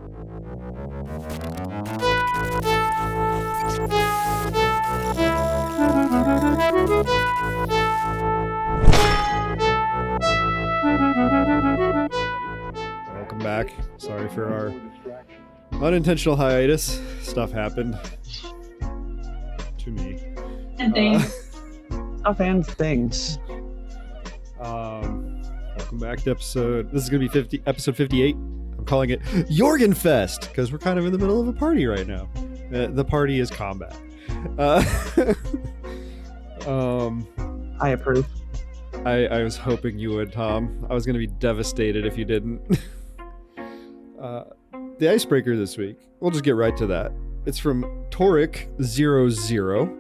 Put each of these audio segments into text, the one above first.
Welcome back. Sorry for our unintentional hiatus. Stuff happened to me. And things. Stuff and things. Welcome back to episode. This is going to be episode 58. I'm calling it Jorgenfest because we're kind of in the middle of a party right now. The party is combat. I approve. I was hoping you would, Tom. I was going to be devastated if you didn't. The icebreaker this week, we'll just get right to that. It's from Toric00.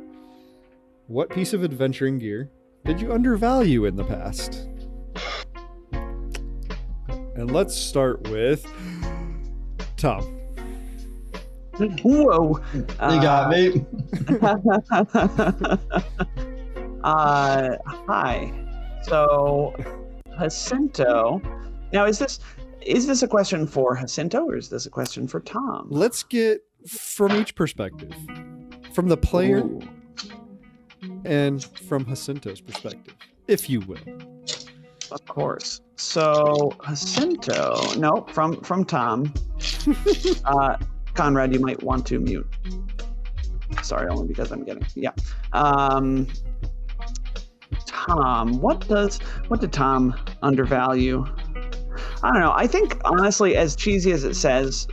What piece of adventuring gear did you undervalue in the past? And let's start with Tom. Whoa. You got me. Hi. So, Jacinto. Now, is this a question for Jacinto or is this a question for Tom? Let's get from each perspective. From the player and from Jacinto's perspective, if you will. Of course. So, Jacinto. No, from Tom. Conrad, you might want to mute. Sorry, only because I'm getting... Yeah. Tom, what did Tom undervalue? I don't know. I think, honestly, as cheesy as it sounds,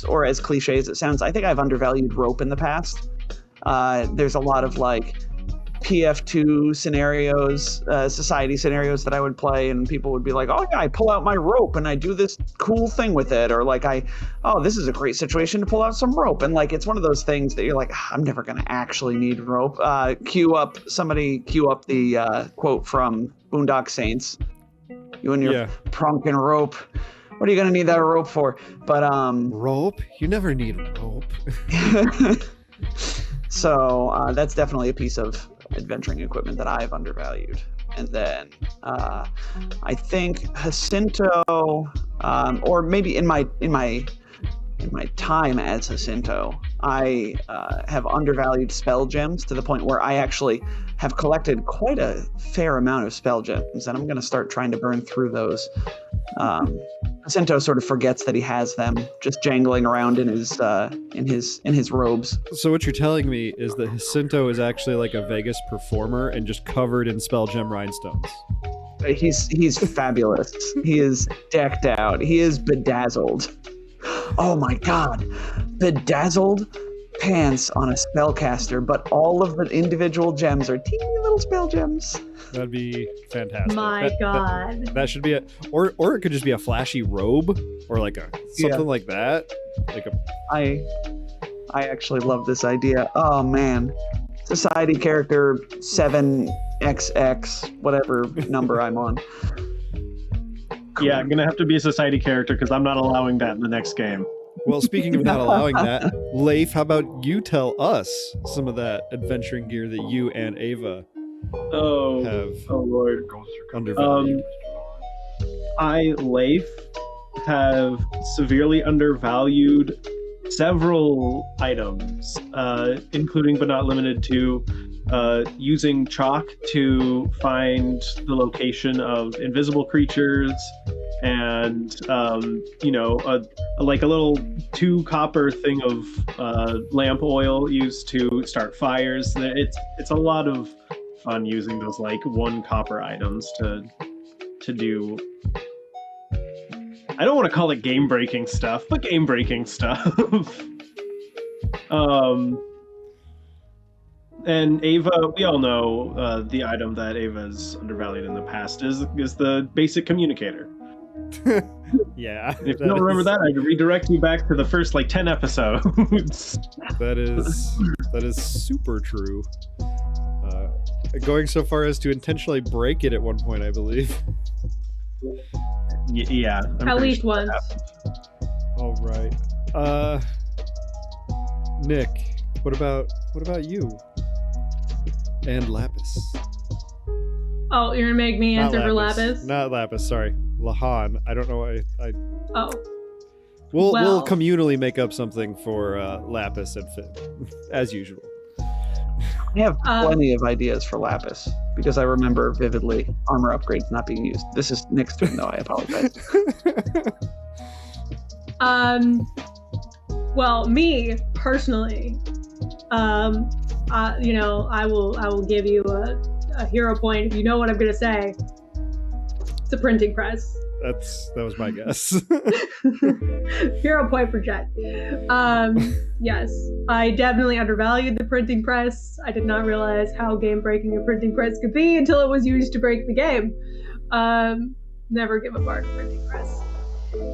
or as cliche as it sounds, I think I've undervalued rope in the past. There's a lot of, like, PF2 scenarios, society scenarios that I would play, and people would be like, oh, yeah, I pull out my rope, and I do this cool thing with it, or, like, this is a great situation to pull out some rope, and, like, it's one of those things that you're like, I'm never going to actually need rope. Cue up the quote from Boondock Saints. You and your prunking rope. What are you going to need that rope for? But rope? You never need rope. So that's definitely a piece of adventuring equipment that I've undervalued. And then I think Jacinto, or maybe in my time as Jacinto, I have undervalued spell gems to the point where I actually have collected quite a fair amount of spell gems, and I'm going to start trying to burn through those. Jacinto sort of forgets that he has them, just jangling around in his robes. So what you're telling me is that Jacinto is actually like a Vegas performer and just covered in spell gem rhinestones. He's fabulous. He is decked out. He is bedazzled. Oh my god, bedazzled pants on a spellcaster, but all of the individual gems are teeny little spell gems. That'd be fantastic. My god. That should be or it could just be a flashy robe or like something like that. I actually love this idea. Oh man. Society character 7XX, whatever number I'm on. Cool. Yeah, I'm going to have to be a society character because I'm not allowing that in the next game. Well, speaking of not allowing that, Leif, how about you tell us some of that adventuring gear that you and Ava have Lord. undervalued? I, Leif, have severely undervalued several items, including but not limited to using chalk to find the location of invisible creatures, and like a little 2 copper thing of lamp oil used to start fires. It's a lot of fun using those like 1 copper items to do. I don't want to call it game breaking stuff, but game breaking stuff. And Ava, we all know the item that Ava's undervalued in the past is the basic communicator. Yeah. If you don't remember that, I'd redirect you back to the first 10 episodes. That is super true. Going so far as to intentionally break it at one point, I believe. Yeah. At least once. All right. Nick, what about you? And Lapis. Oh, you're gonna make me answer for Lapis? Not Lapis, sorry. Lahan. I don't know why I... Oh. We'll Well. communally make up something for Lapis and Finn, as usual. I have plenty of ideas for Lapis because I remember vividly armor upgrades not being used. This is Nick's turn, though. I apologize. Well, me personally, you know, I will give you a hero point if you know what I'm gonna say. It's a printing press. That was my guess. Hero point for Jet. Yes, I definitely undervalued the printing press. I did not realize how game-breaking a printing press could be until it was used to break the game. Never give a bar to printing press.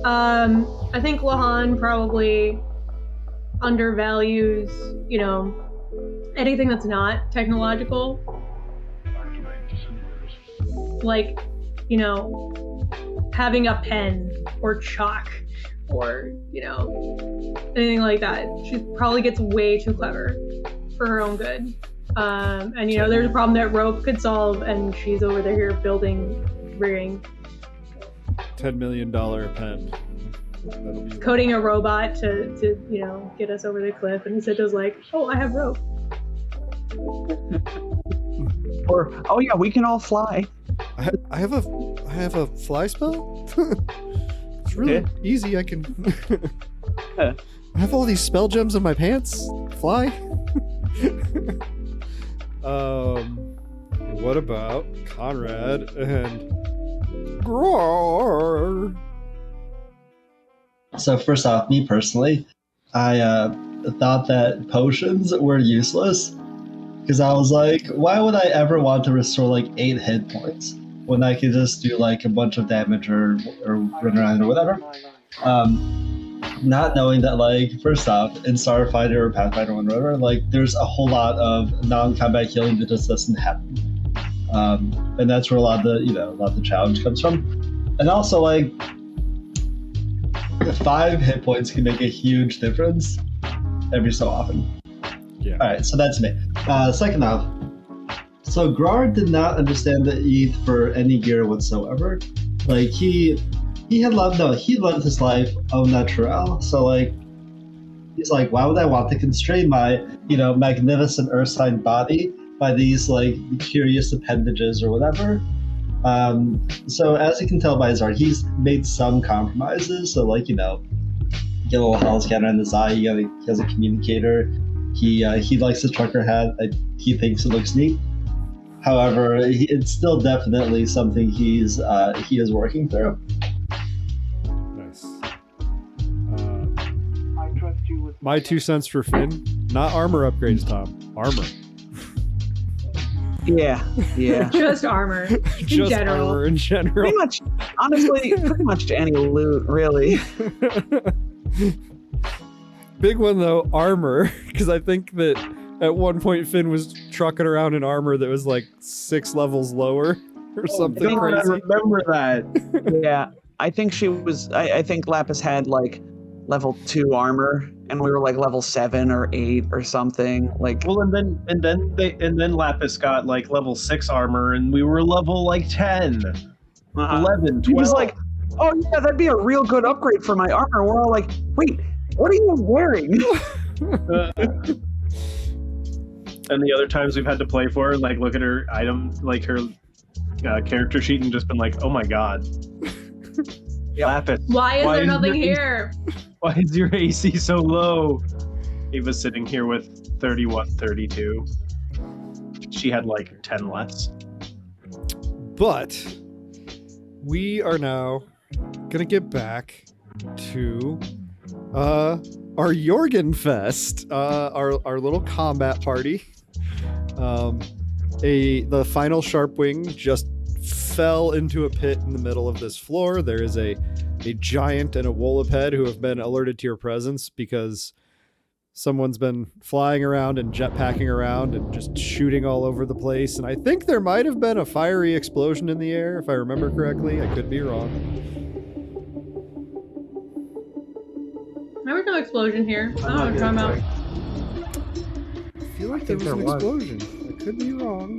I think Lahan probably undervalues, you know, anything that's not technological. Like, you know, having a pen or chalk or, you know, anything like that. She probably gets way too clever for her own good. And, you know, there's a problem that Rope could solve, and she's over there building rigging. $10 million pen. That'll be Coding a robot to, you know, get us over the cliff, and instead was like, oh, I have rope. Or, oh yeah, we can all fly. I have a fly spell. It's really easy. I can. I have all these spell gems in my pants. Fly. What about Conrad and Grar? So first off, me personally, I thought that potions were useless because I was like, why would I ever want to restore like 8 hit points when I could just do like a bunch of damage or run around or whatever? Not knowing that, like, first off, in Starfighter or Pathfinder or whatever, like, there's a whole lot of non-combat healing that just doesn't happen. And that's where a lot of the challenge comes from. And also, like, 5 hit points can make a huge difference every so often. Yeah. Alright, so that's me. Second off, so Grar did not understand the ETH for any gear whatsoever. Like, he lived his life au naturel. So, like, he's like, why would I want to constrain my, magnificent earth sign body by these, like, curious appendages or whatever? So as you can tell by his art, he's made some compromises. So, like, get a little hell scanner in his eye. He has a communicator. He likes the trucker hat. He thinks it looks neat. However, it's still definitely something he is working through. Nice. My 2 cents for Finn. Not armor upgrades, Tom. Armor. Yeah. Just armor in Just general. armor in general. Pretty much, honestly, pretty much any loot, really. Big one though, armor, because I think that at one point Finn was trucking around in armor that was like 6 levels lower or something God, I crazy. remember that. Yeah, I think she was. I think Lapis had like level 2 armor, and we were like level 7 or 8 or something. Like, Well, and then Lapis got like level 6 armor, and we were level like 10, 11, 12. he was like, "Oh yeah, that'd be a real good upgrade for my armor." We're all like, "Wait, what are you wearing?" And the other times we've had to play for her, like look at her item, like her character sheet, and just been like, "Oh my god, Lapis, Why is there is nothing your- here? Why is your AC so low?" He was sitting here with 31, 32. She had like 10 less. But we are now gonna get back to our Jorgenfest, our little combat party. The final Sharpwing just fell into a pit in the middle of this floor. There is a giant and a Woliped who have been alerted to your presence because someone's been flying around and jetpacking around and just shooting all over the place. And I think there might have been a fiery explosion in the air, if I remember correctly. I could be wrong. There was no explosion here. I don't know what you're talking about. I feel like there was an explosion. I could be wrong.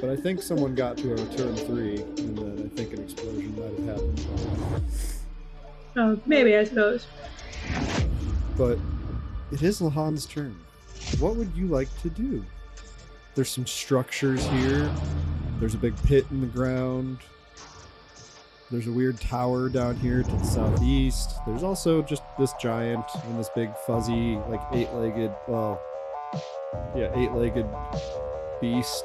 but I think someone got to a turn 3, and then I think an explosion might have happened. Oh, maybe, I suppose. But it is Lahan's turn. What would you like to do? There's some structures here. There's a big pit in the ground. There's a weird tower down here to the southeast. There's also just this giant and this big fuzzy, like eight-legged beast.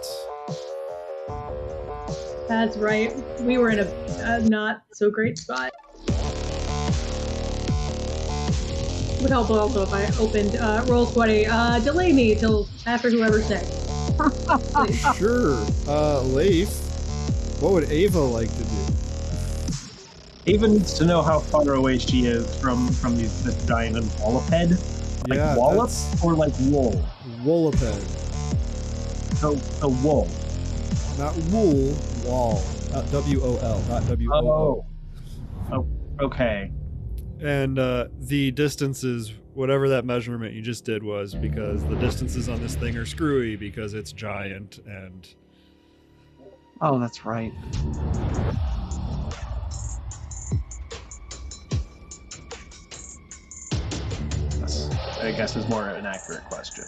That's right. We were in a not so great spot. Would help also if I opened Roll20. Delay me till after whoever's next. Please. Sure. Leif, what would Ava like to do? Ava needs to know how far away she is from this giant walloped. Like Yeah, wallop that's or like wool? Wooliped. So wool. Not wool, wall. Not W-O-L, not W-O-O. Oh, okay. And the distances, whatever that measurement you just did was, because the distances on this thing are screwy because it's giant and... Oh, that's right. This, I guess, is more an accurate question.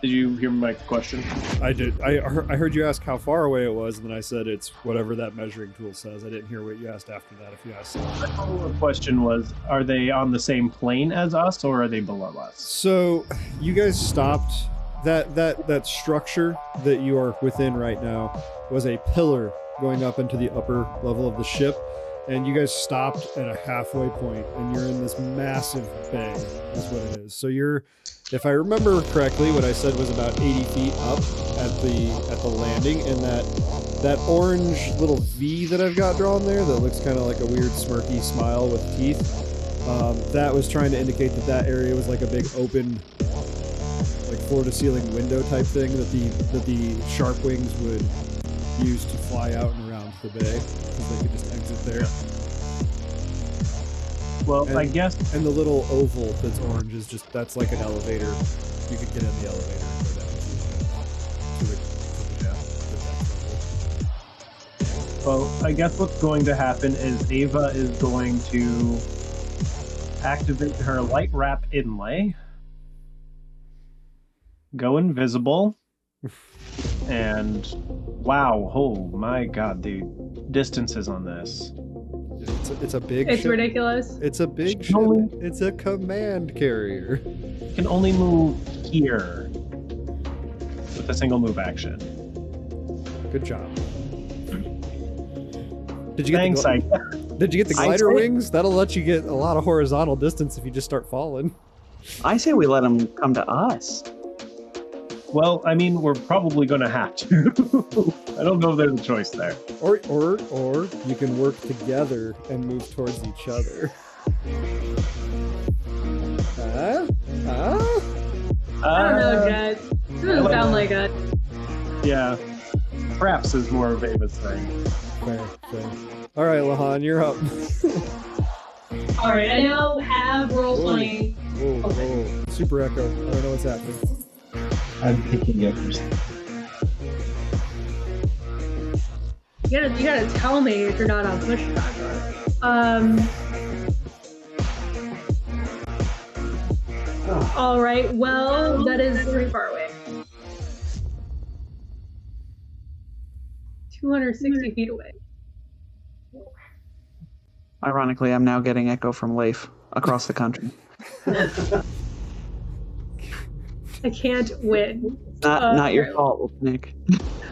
Did you hear my question? I did. I heard you ask how far away it was, and then I said it's whatever that measuring tool says. I didn't hear what you asked after that. If you asked something. My follow-up question was, are they on the same plane as us, or are they below us? So you guys stopped. That structure that you are within right now was a pillar going up into the upper level of the ship, and you guys stopped at a halfway point, and you're in this massive bay, is what it is. So you're, if I remember correctly, what I said was about 80 feet up at the landing, and that orange little V that I've got drawn there that looks kind of like a weird smirky smile with teeth. That was trying to indicate that area was like a big open, like floor-to-ceiling window type thing that the sharp wings would use to fly out and around the bay, because they could just exit there. Well, And- I guess And the little oval that's orange is just, that's like an elevator. You could get in the elevator and go down to the next level. Well, I guess what's going to happen is Ava is going to activate her light wrap inlay, go invisible, and wow, oh my god, the distances on this. It's a big It's ship. ridiculous. It's a big ship. Only- It's a command carrier. You can only move here with a single move action. Good job. Did you get Thanks, Did you get the I glider say- wings? That'll let you get a lot of horizontal distance if you just start falling. I say we let them come to us. Well, I mean, we're probably going to have to. I don't know if there's a choice there. Or you can work together and move towards each other. Huh? I don't know, Jet. It doesn't sound like it. Yeah. Perhaps is more of Ava's thing. Fair. All right, Lahan, you're up. All right, I now have Roll20. Whoa. Super Echo. I don't know what's happening. I'm picking up first. You gotta tell me if you're not on push talk. All right. Well, that is pretty far away. 260 feet away. Ironically, I'm now getting echo from Leif across the country. I can't win. Not your right. fault, Nick.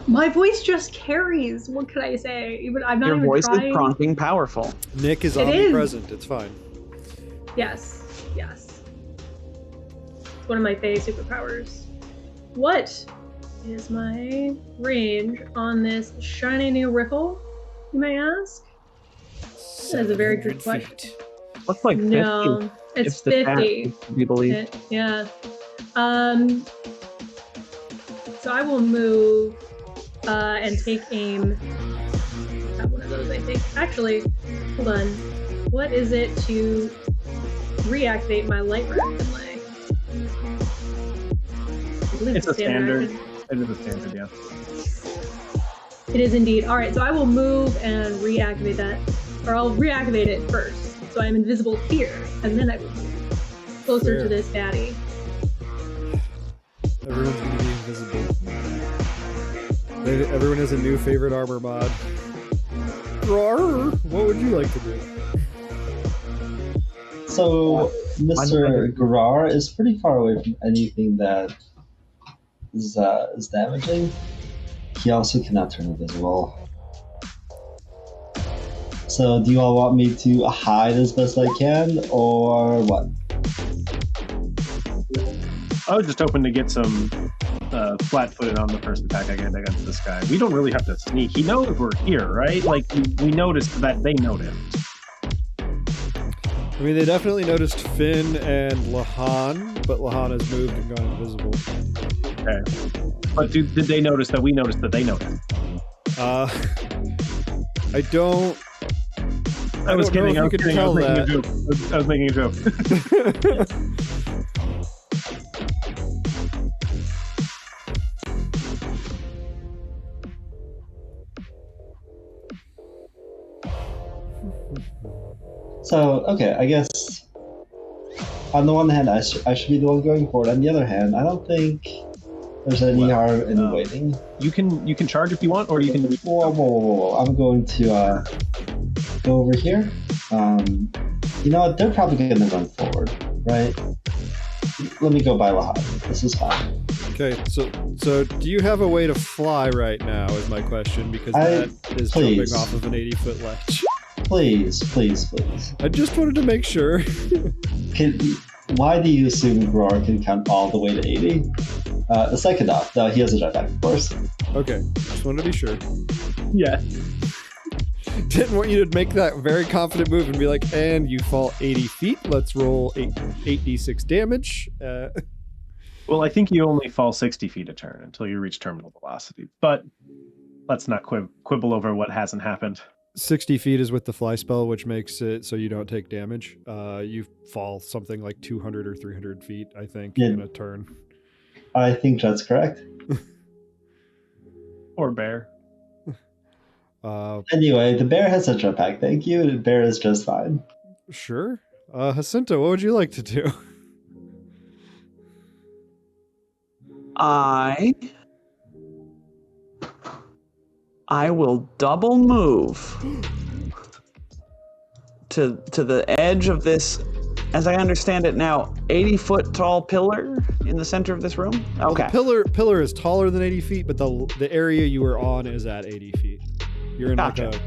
My voice just carries. What could I say? Even I'm not Your even voice trying. is cronking powerful. Nick is It omnipresent. It's fine. Yes. It's one of my favorite superpowers. What is my range on this shiny new rifle, you may ask? That is a very good 700 question. feet. Looks like 50. No, it's if the stat 50. is to be believed. Yeah. So I will move and take aim at one of those, I think. Actually, hold on. What is it to reactivate my light wrap inlay? believe It's a standard. action. It is a standard, yeah. It is indeed. All right, so I will move and reactivate that, or I'll reactivate it first. So I'm invisible here, and then I will move closer Fair. to this baddie. Everyone's gonna be invisible. Everyone has a new favorite armor mod. Roar! What would you like to do? So, Mr. Garar is pretty far away from anything that is damaging. He also cannot turn invisible. So, do you all want me to hide as best I can, or what? I was just hoping to get some flat-footed on the first attack I get against this guy. We don't really have to sneak. He knows we're here, right? Like, we noticed that they noticed. I mean, they definitely noticed Finn and Lahan, but Lahan has moved and gone invisible. Okay. But did they notice that we noticed that they noticed? I don't. I was don't know kidding. if you could tell that. I was making a joke. So, okay, I guess on the one hand, I should be the one going forward. On the other hand, I don't think there's any harm in waiting. You can charge if you want, or you can. Whoa. I'm going to go over here. You know what? They're probably going to run forward, right? Let me go by Lahan. This is fine. Okay, so do you have a way to fly right now? Is my question, because that is please. jumping off of an 80-foot ledge. Please. I just wanted to make sure. Why do you assume Gror can count all the way to 80? Second off, no, he has a jetpack, of course. Okay, just wanted to be sure. Yeah. Didn't want you to make that very confident move and be like, and you fall 80 feet. Let's roll 8d6 damage. Well, I think you only fall 60 feet a turn until you reach terminal velocity. But let's not quibble over what hasn't happened. 60 feet is with the fly spell, which makes it so you don't take damage. You fall something like 200 or 300 feet, I think, in a turn. I think that's correct. Or bear. Anyway, the bear has a jetpack. Thank you. The bear is just fine. Sure. Jacinto, what would you like to do? I will double move to the edge of this, as I understand it now, 80-foot tall pillar in the center of this room. Okay. The pillar is taller than 80 feet, but the area you were on is at 80 feet. You're in Gotcha. like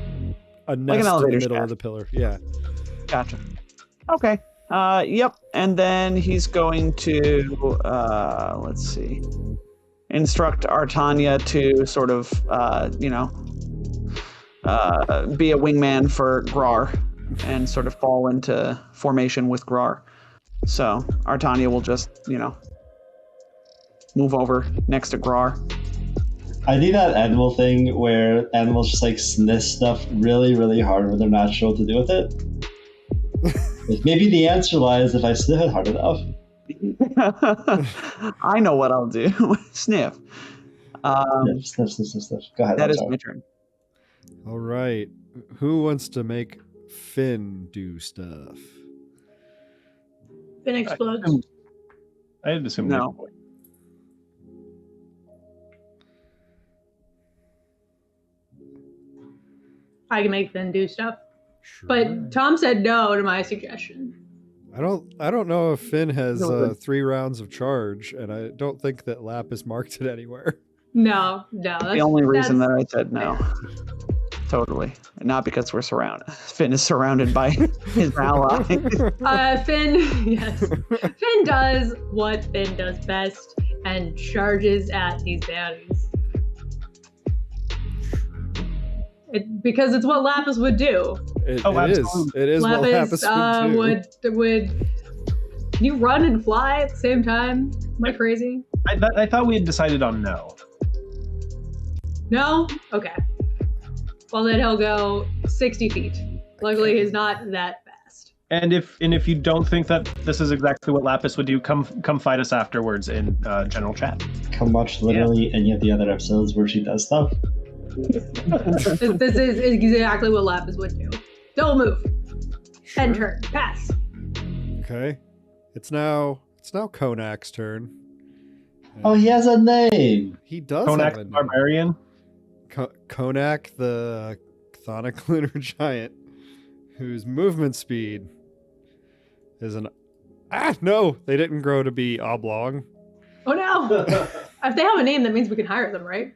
a nest Like an in the elevator middle shaft. of the pillar. Yeah. Gotcha. Okay. Yep. And then he's going to, let's see, instruct Artania to sort of, be a wingman for Grar and sort of fall into formation with Grar. So Artania will just, move over next to Grar. I do that animal thing where animals just like sniff stuff really, really hard when they're not sure what to do with it. Like, maybe the answer lies if I sniff it hard enough. I know what I'll do. Sniff. Sniff. Go ahead. That I'm is sorry. my turn. All right. Who wants to make Finn do stuff? Finn explodes. I'd assume No. I can make Finn do stuff. Sure. But Tom said no to my suggestion. I don't know if Finn has No. 3 rounds of charge, and I don't think that Lap is marked it anywhere. No. That's The only reason that that's I said no. Totally. And not because we're surrounded. Finn is surrounded by his ally. Finn, yes. Finn does what Finn does best and charges at these baddies. Because it's what Lapis would do. It is. Absolutely. It is what Lapis Lapis would do. would. Can you run and fly at the same time? Am I crazy? I thought we had decided on no. No? Okay. Well, then he'll go 60 feet. Luckily, he's not that fast. And if you don't think that this is exactly what Lapis would do, come fight us afterwards in general chat. Come watch literally any of the other episodes where she does stuff. This is exactly what Lapis would do. Don't move. End turn. Pass. Okay. It's now Konak's turn. Oh, he has a name. He does Konak have the a name. Barbarian. Konak the chthonic lunar giant, whose movement speed is an... no! They didn't grow to be oblong. Oh no! If they have a name, that means we can hire them, right?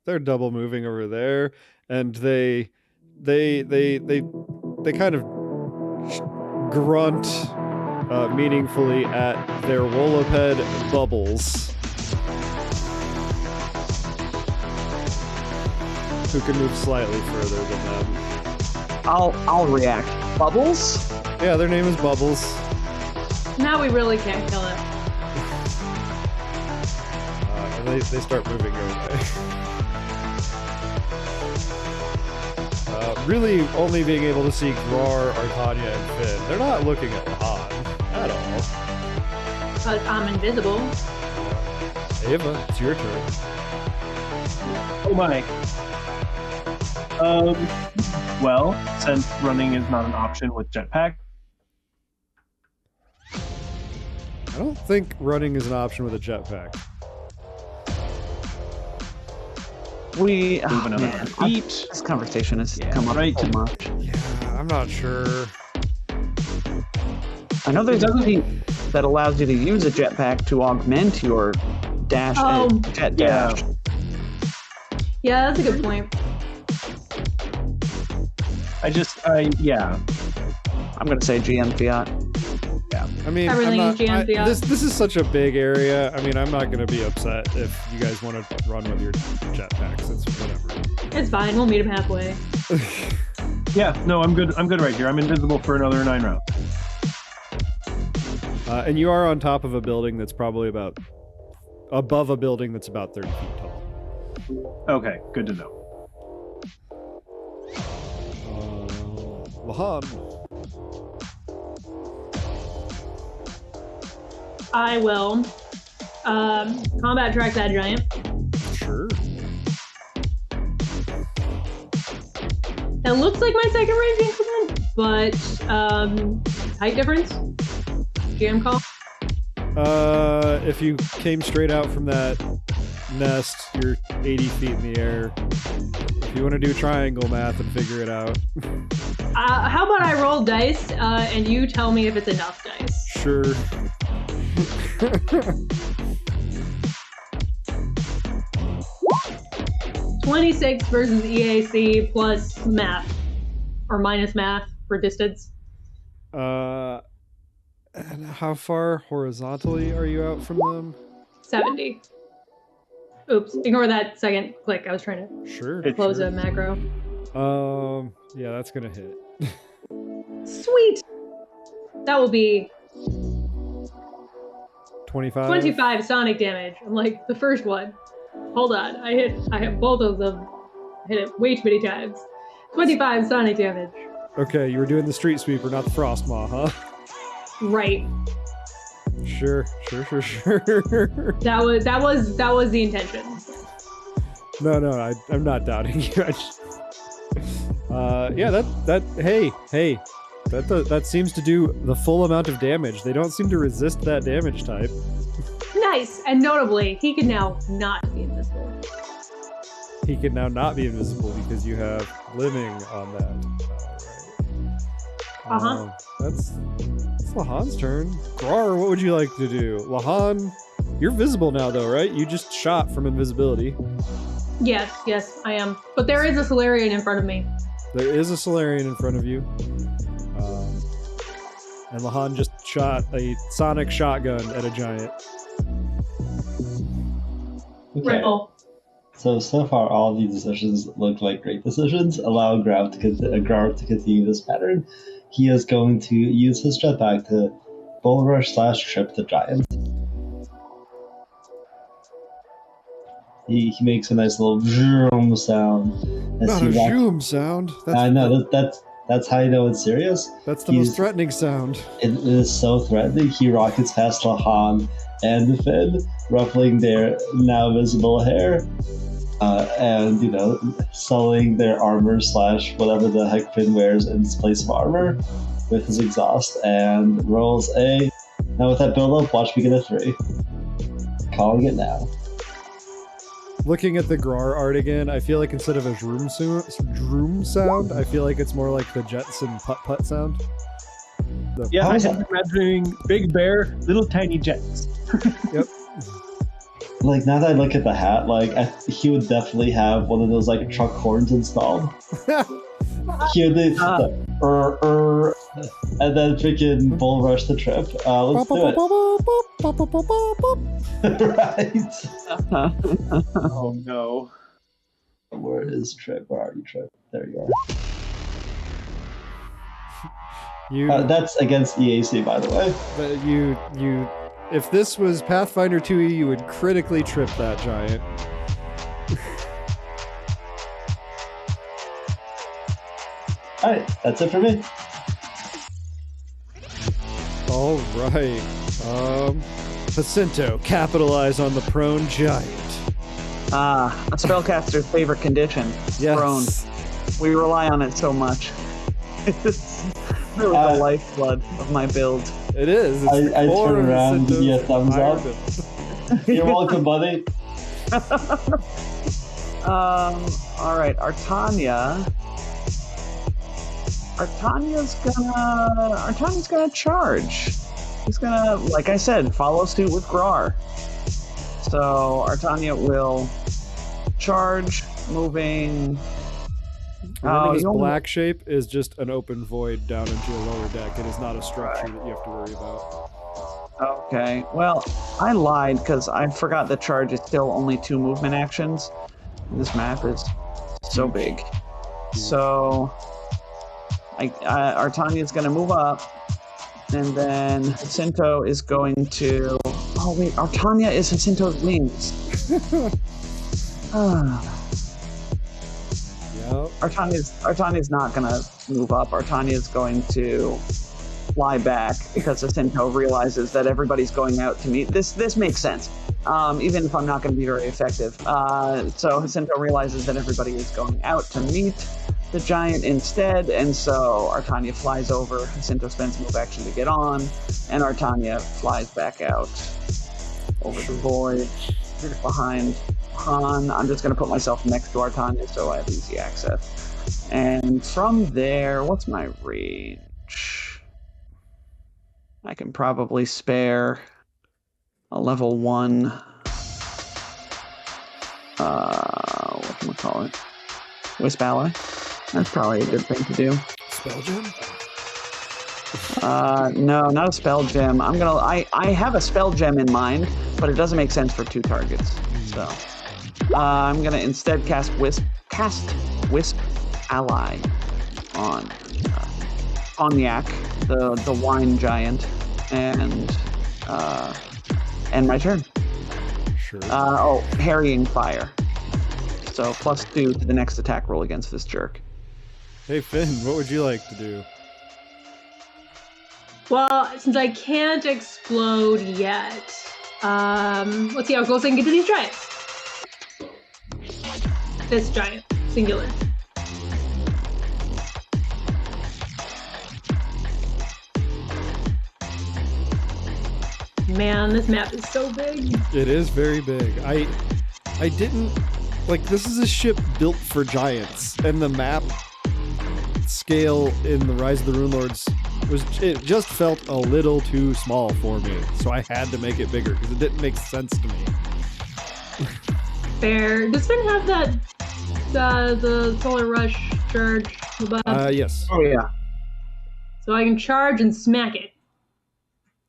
They're double moving over there, and they kind of grunt meaningfully at their Woloped Bubbles, who can move slightly further than them. I'll react. Bubbles? Yeah, their name is Bubbles. Now we really can't kill it. And they start moving away. Really only being able to see Grar, Artania, and Finn. They're not looking at Lahan at all. But I'm invisible. Ava, it's your turn. Oh my. Well, since running is not an option with jetpack, I don't think running is an option with a jetpack. We moving man, another feet. this conversation has Yeah, come up right. so much. Yeah, I'm not sure. I know there's a feat that allows you to use a jetpack to augment your dash Oh. jet Yeah. dash. Yeah, that's a good point. yeah. I'm gonna say GM Fiat. I mean, Everything I'm is GM not, Fiat. this is such a big area. I mean, I'm not going to be upset if you guys want to run with your jetpacks. It's whatever. It's fine. We'll meet him halfway. Yeah, no, I'm good. I'm good right here. I'm invisible for another 9 rounds. And you are on top of a building that's probably above a building that's about 30 feet tall. Okay, good to know. Lahan. I will combat track that giant. Sure. That looks like my second range increment, but height difference. GM call. If you came straight out from that nest, you're 80 feet in the air. If you want to do triangle math and figure it out. How about I roll dice and you tell me if it's enough dice? Sure. 26 versus EAC plus math or minus math for distance. And how far horizontally are you out from them? 70. Oops, ignore that second click. I was trying to Sure. close sure. a macro. Yeah, that's gonna hit. Sweet. That will be 25. 25 sonic damage. I'm like the first one. Hold on, I hit both of them. I hit it way too many times. 25 sonic damage. Okay, you were doing the street sweeper, not the frost maw, huh? Right. Sure. That was the intention. No, I'm not doubting you. Yeah, that seems to do the full amount of damage. They don't seem to resist that damage type. Nice. And notably, he can now not be invisible. He can now not be invisible because you have living on that. Uh-huh. That's Lahan's turn. Grar, what would you like to do? Lahan, you're visible now though, right? You just shot from invisibility. Yes, I am. But there is a Solarian in front of me. There is a Solarian in front of you. And Lahan just shot a sonic shotgun at a giant. Okay. Ripple. So far, all these decisions look like great decisions. Allow Grav to continue this pattern. He is going to use his jetpack to bull rush / trip the giant. he makes a nice little vroom sound. As Not he a rock- zoom sound. I know that's how you know it's serious. That's the most threatening sound. It is so threatening. He rockets past Lahan and Finn, ruffling their now visible hair, and sullying their armor / whatever the heck Finn wears in its place of armor with his exhaust, and rolls a. Now with that build up, watch me get a 3. Calling it now. Looking at the Grar art again, I feel like instead of a droom sound, I feel like it's more like the Jetson putt-putt sound. Yeah, How I is am imagining Big Bear, little tiny jets. Yep. Like, now that I look at the hat, like, he would definitely have one of those, like, truck horns installed. He would do the and then freaking bull rush the trip. Let's do it. Right. Oh no. Where is Trip? Where are you, Trip? There you are. That's against EAC, by the way. If this was Pathfinder 2e, you would critically trip that giant. Alright, that's it for me. All right. Jacinto, capitalize on the prone giant. A spellcaster's favorite condition. Yes. Prone. We rely on it so much. It's really the lifeblood of my build. It is. It's I the core turn of around and give you a Jacinto's thumbs up. iron. You're welcome, buddy. All right, Artania's gonna charge. He's gonna, like I said, follow suit with Grar. So Artania will charge, moving. Remember, this he only- black shape is just an open void down into a lower deck. It is not a structure that you have to worry about. Okay, well, I lied because I forgot the charge is still only 2 movement actions. This map is so big. So Artania's going to move up, and then Jacinto is going to... Oh wait, Artania is Jacinto's wings. Yep. Artania's not going to move up. Artania's going to fly back because Jacinto realizes that everybody's going out to meet. This makes sense, even if I'm not going to be very effective. So Jacinto realizes that everybody is going out to meet the giant instead, and so Artania flies over. Jacinto spends a move action to get on, and Artania flies back out over the void behind Han. I'm just going to put myself next to Artania so I have easy access. And from there, what's my range? I can probably spare a level 1 whatchamacallit? Wisp Ally. That's probably a good thing to do. Spell gem? No, not a spell gem. I have a spell gem in mind, but it doesn't make sense for 2 targets. So I'm gonna instead cast Wisp Ally on Cognac, the wine giant, and my turn. Sure. Harrying fire. So +2 to the next attack roll against this jerk. Hey Finn, what would you like to do? Well, since I can't explode yet, let's see how close I can get to these giants. This giant, singular. Man, this map is so big. It is very big. I didn't like, this is a ship built for giants, and the map scale in the Rise of the Runelords it just felt a little too small for me, so I had to make it bigger because it didn't make sense to me. Fair. Does Finn have that the Solar Rush charge above? Yes. Oh yeah. So I can charge and smack it.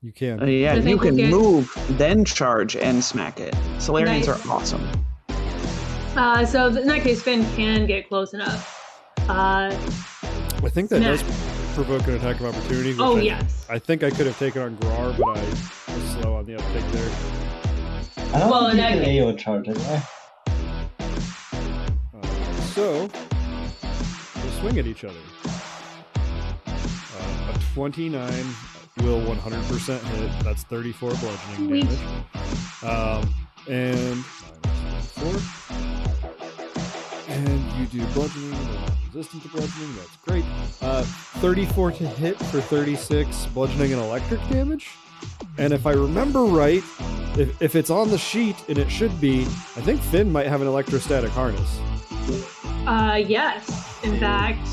You can. Yeah, I think you can we'll get- move, then charge and smack it. Solarians Nice. are awesome. So in that case, Finn can get close enough. I think that Smack. does provoke an attack of opportunity. Which Oh, I, yes. I think I could have taken on Grar, but I was slow on the uptake there. I don't Well, think in you that can AO charge anyway. So, we'll swing at each other. A 29 will 100% hit. That's 34 bludgeoning damage. And minus 4. And you do bludgeoning, resistant to bludgeoning, that's great. 34 to hit for 36 bludgeoning and electric damage. And if I remember right, if it's on the sheet, and it should be, I think Finn might have an electrostatic harness. Yes. In fact,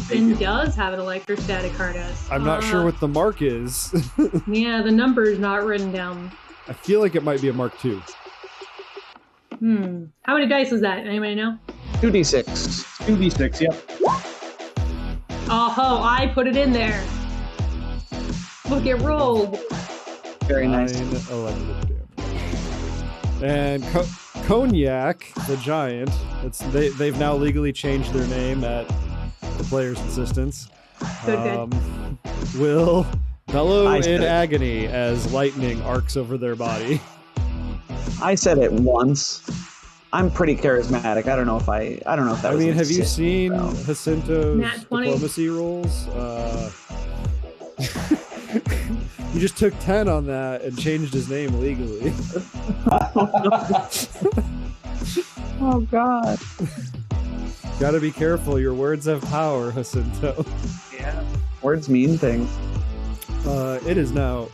Finn does have an electrostatic harness. I'm not sure what the mark is. Yeah, the number is not written down. I feel like it might be a Mark II. How many dice is that? Anybody know? 2d6. 2d6, yep. Oh, I put it in there. Look, it rolled. Very nice. 9 electric damage. And Cognac, the giant, they've now legally changed their name at the player's insistence. Good. Will bellow in agony as lightning arcs over their body. I said it once. I'm pretty charismatic. I don't know if that was. I mean, have you insane, seen though. Jacinto's diplomacy rolls? He just took 10 on that and changed his name legally. Oh God. Gotta be careful. Your words have power, Jacinto. Yeah. Words mean things. It is now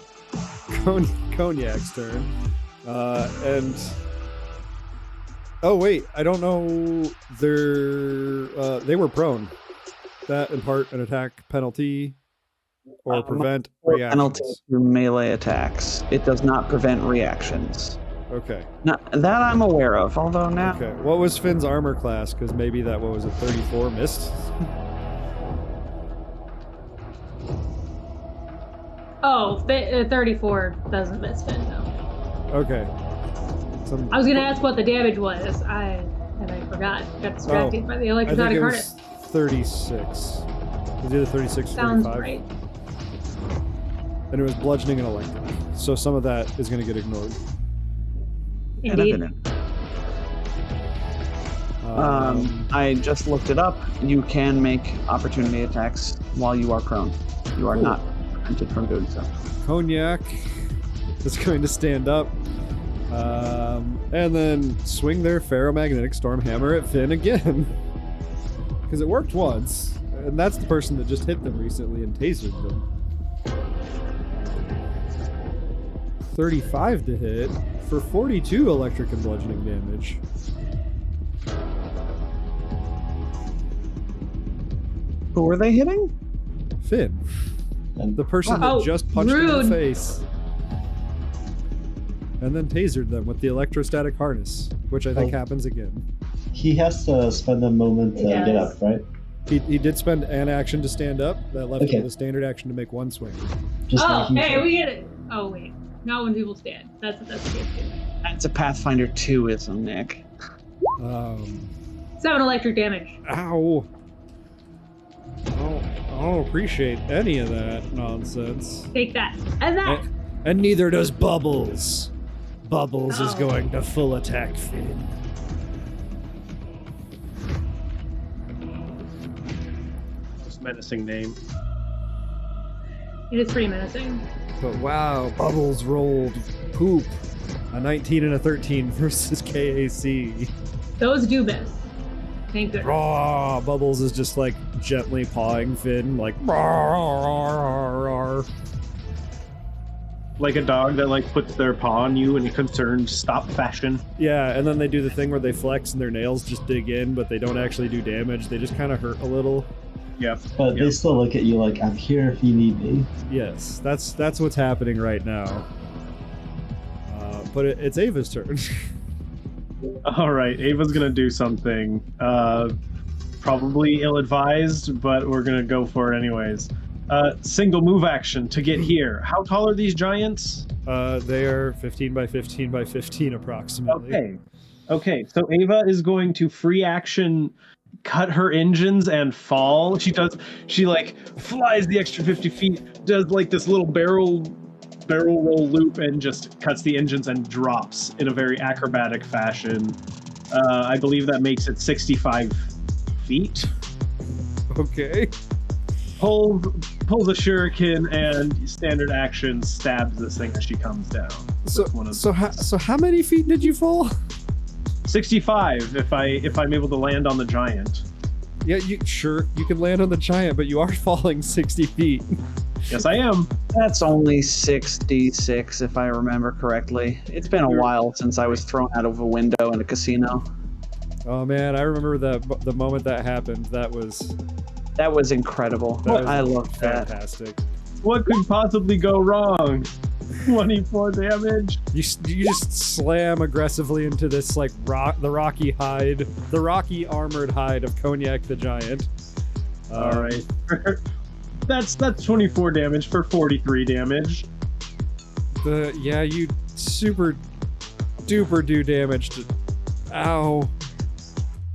Cognac's turn. And oh wait, I don't know. They were prone. That impart an attack penalty or prevent reactions. Penalty through melee attacks. It does not prevent reactions. Okay. That I'm aware of. Although now. Okay. What was Finn's armor class? Because maybe that what was it 34 missed. Oh, 34 doesn't miss Finn, though. Okay. I was gonna ask what the damage was. I forgot. Got distracted by the electrostatic harness. 36. It was either 36 or Sounds 35. right. And it was bludgeoning and electric. So some of that is going to get ignored. Indeed. I just looked it up. You can make opportunity attacks while you are prone. You are not prevented from doing so. Cognac is going to stand up and then swing their ferromagnetic storm hammer at Finn again. Because it worked once, and that's the person that just hit them recently and tasered them. 35 to hit for 42 electric and bludgeoning damage. Who were they hitting? Finn. The person that just punched him in the face. And then tasered them with the electrostatic harness, which I think happens again. He has to spend a moment to get up, right? He did spend an action to stand up. That left him with a standard action to make one swing. We get it. Oh, wait. Not when people stand. That's good too. That's a Pathfinder 2-ism, Nick. 7 electric damage. Ow. I don't appreciate any of that nonsense. Take that. And that. And neither does Bubbles. Bubbles is going to full attack Finn. This menacing name. It is pretty menacing. But wow, Bubbles rolled poop. A 19 and a 13 versus KAC. Those do miss. Thank goodness. Raw. Bubbles is just like gently pawing Finn, like rawr. Like a dog that like puts their paw on you in a concerned stop fashion. Yeah, and then they do the thing where they flex and their nails just dig in, but they don't actually do damage. They just kind of hurt a little. Yep. But they still look at you like, I'm here if you need me. Yes, that's what's happening right now. But it's Ava's turn. All right, Ava's gonna do something. Probably ill-advised, but we're gonna go for it anyways. Single move action to get here. How tall are these giants? They are 15 by 15 by 15 approximately. Okay. So Ava is going to free action cut her engines and fall. She like flies the extra 50 feet, does like this little barrel roll loop and just cuts the engines and drops in a very acrobatic fashion. I believe that makes it 65 feet. Okay. Pulls a shuriken and standard action stabs this thing as she comes down. So how many feet did you fall? 65 if I'm able to land on the giant. Yeah, you can land on the giant, but you are falling 60 feet. Yes, I am. That's only 66, if I remember correctly. It's been a while since I was thrown out of a window in a casino. Oh man, I remember the moment that happened. That was incredible. I love that. Fantastic. What could possibly go wrong? 24 damage. You just slam aggressively into this the rocky armored hide of Cognac the Giant. All right. That's 24 damage for 43 damage. You super duper do damage to. Ow.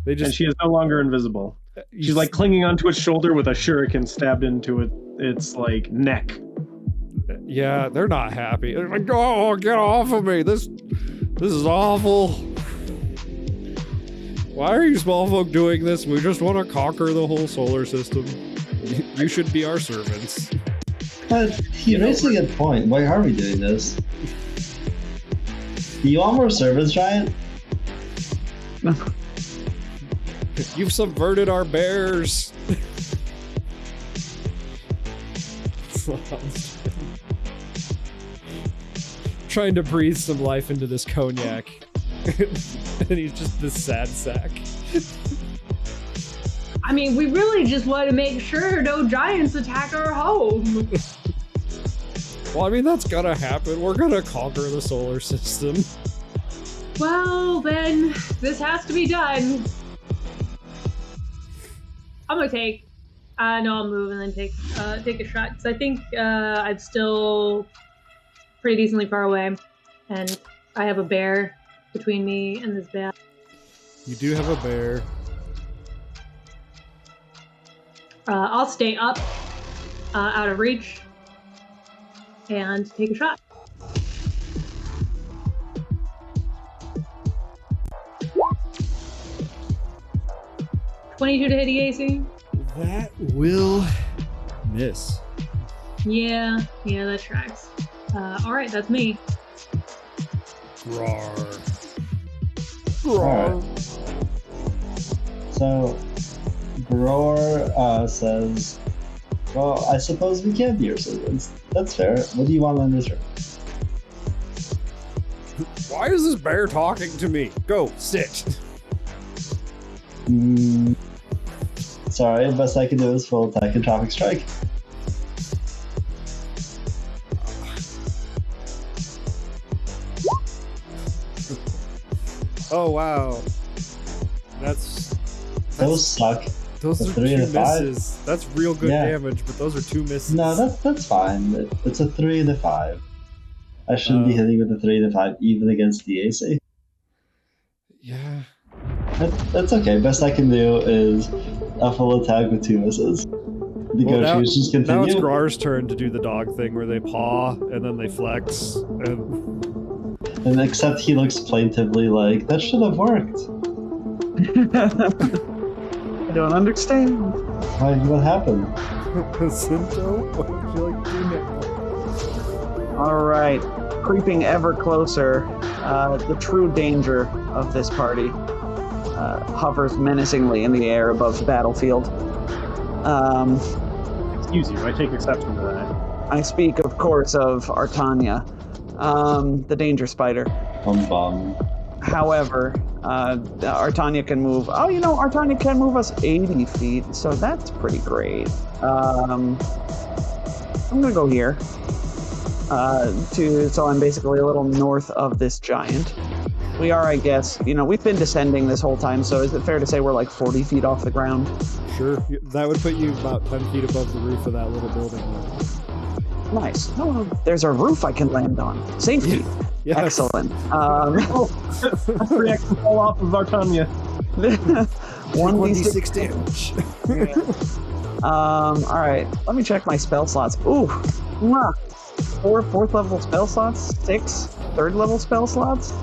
And she is no longer invisible. She's like clinging onto its shoulder with a shuriken stabbed into its like neck. Yeah, they're not happy. They're like, oh, get off of me. This is awful. Why are you small folk doing this? We just want to conquer the whole solar system. You should be our servants. But he raised a good point. Why are we doing this? Do you want more servants, Giant? You've subverted our bears. Trying to breathe some life into this Cognac. And he's just this sad sack. I mean, we really just want to make sure no giants attack our home. Well, I mean, that's gonna happen. We're gonna conquer the solar system. Well, then, this has to be done. I'm gonna take... no, I'll move and then take a shot. Because I think I'm still pretty decently far away. And I have a bear between me and this bear. You do have a bear. I'll stay up, out of reach, and take a shot. $22 to hit the AC. That will miss. Yeah, that tracks. Alright, that's me. Roar. Alright. So, Roar says, well, I suppose we can be your servants. That's fair. What do you want on this turn? Why is this bear talking to me? Go, sit. Sorry, best I can do is full attack and traffic strike. Oh, wow. That's Those suck. Those A are 3 two and a 5? misses. That's real good damage, but those are two misses. No, that's fine. It's a 3 and a 5. I shouldn't be hitting with a 3 and a 5 even against the AC. Yeah. That's okay. Best I can do is a full attack with 2 misses. Negotiations continue. Now it's Grar's turn to do the dog thing where they paw and then they flex. And except he looks plaintively like, that should have worked. I don't understand. Why? What happened? Cinto, what would you like to do now? All right, creeping ever closer, the true danger of this party hovers menacingly in the air above the battlefield. Excuse you, I take exception to that. I speak, of course, of Artania, the danger spider. Bum. However, Artania can move... Oh, Artania can move us 80 feet, so that's pretty great. I'm going to go here. So I'm basically a little north of this giant. We are, I guess, we've been descending this whole time, so is it fair to say we're like 40 feet off the ground? Sure. That would put you about 10 feet above the roof of that little building. Nice. Oh, there's a roof I can land on. Safety. Yes. Excellent. Reaction fall off of Artania. 1d6 damage. All right. Let me check my spell slots. Ooh. Mwah. 4 4th level spell slots. 6 3rd level spell slots.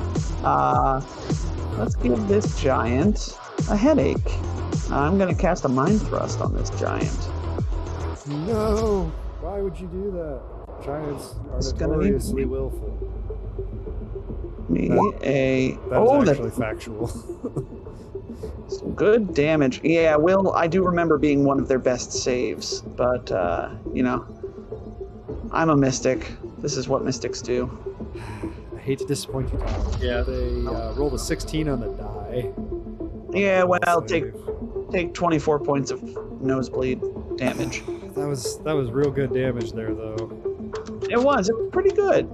Let's give this giant a headache. I'm gonna cast a Mind Thrust on this giant. No! Why would you do that? Giants are It's gonna be- notoriously willful. Me a... That oh, is that's actually factual. some good damage. Yeah, Will, I do remember being one of their best saves, but, you know, I'm a mystic. This is what mystics do. I hate to disappoint you, Tom. Yeah. They rolled a 16 on the die. Yeah, well, Save. take 24 points of nosebleed damage. That was real good damage there, though. It was pretty good.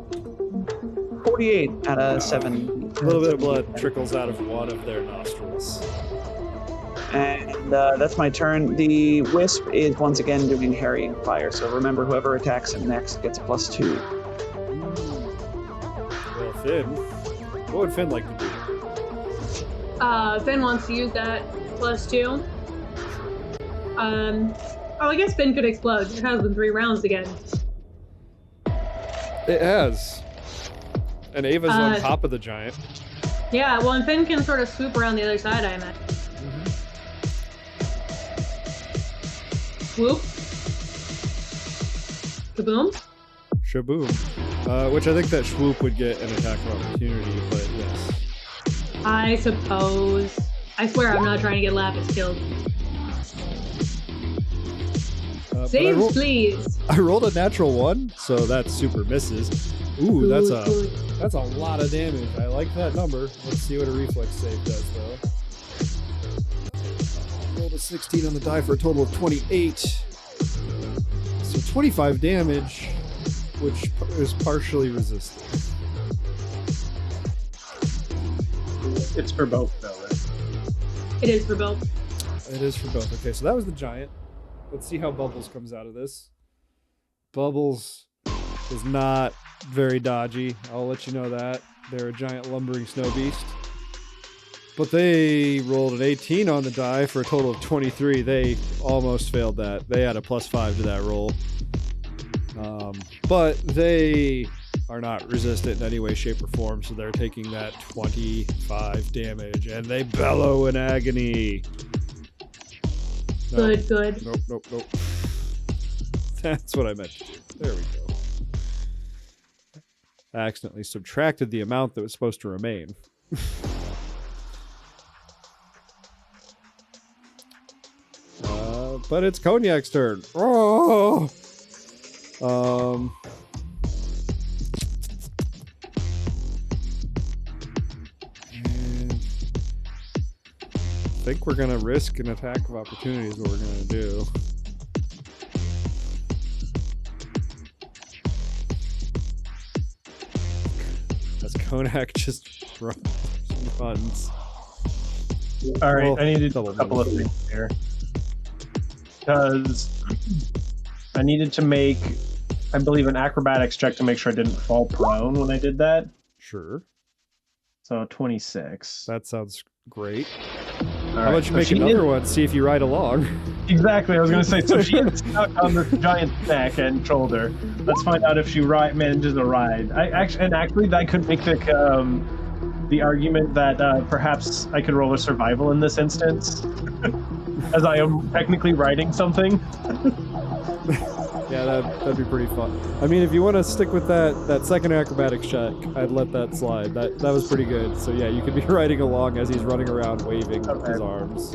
48 out of 7. A little bit of blood trickles out of one of their nostrils. And that's my turn. The Wisp is once again doing Harrying Fire, so remember, whoever attacks him next gets a +2. Well, Finn, what would Finn like to do? Finn wants to use that +2. I guess Finn could explode. It has been 3 rounds again. It has. And Ava's on top of the giant. Yeah, well, and Finn can sort of swoop around the other side, I imagine. Swoop. Kaboom. Shaboom. Which I think that Swoop would get an attack of opportunity, but yes. I suppose. I swear I'm not trying to get Lapis killed. But Saves, please. I rolled a natural 1, so that super misses. Ooh, that's Good. a lot of damage. I like that number. Let's see what a reflex save does, though. Rolled a 16 on the die for a total of 28. So 25 damage, which is partially resisted. It's for both, though, right? It is for both. It is for both. Okay, so that was the giant. Let's see how Bubbles comes out of this. Bubbles is not very dodgy. I'll let you know that. They're a giant lumbering snow beast. But they rolled an 18 on the die for a total of 23. They almost failed that. They had a +5 to that roll. But they are not resistant in any way, shape, or form, so they're taking that 25 damage, and they bellow in agony. No. Good. Nope. That's what I meant to do. There we go. I accidentally subtracted the amount that was supposed to remain. But it's Cognac's turn. Oh! And I think we're gonna risk an attack of opportunity is what we're gonna do. As Konak just runs. All right, Well, I need to do double a couple of things here. Because I needed to make, I believe, an acrobatics check to make sure I didn't fall prone when I did that. Sure. So 26. That sounds great. All How right, about you so make she another is- one, see if you ride along. Exactly, I was going to say, so she is stuck on the giant's neck and shoulder. Let's find out if she manages to ride. Actually, that could make the argument that perhaps I could roll a survival in this instance, as I am technically riding something. Yeah, that'd be pretty fun. I mean, if you want to stick with that second acrobatics check, I'd let that slide. That was pretty good. So yeah, you could be riding along as he's running around waving his arms.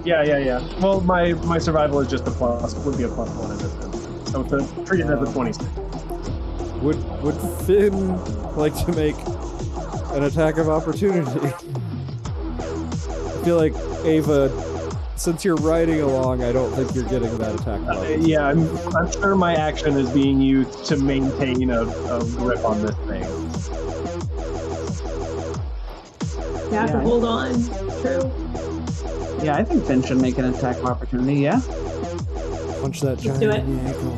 Yeah. Well, my survival is just a plus. Would be a +1 in this instance. So treat it as a 26. Would Finn like to make an attack of opportunity? I feel like Ava, since you're riding along, I don't think you're getting that attack of opportunity. Yeah, I'm sure my action is being used to maintain a grip on this thing. You have to hold on. True. Yeah, I think Finn should make an attack of opportunity, yeah? Punch that giant do it. in the ankle.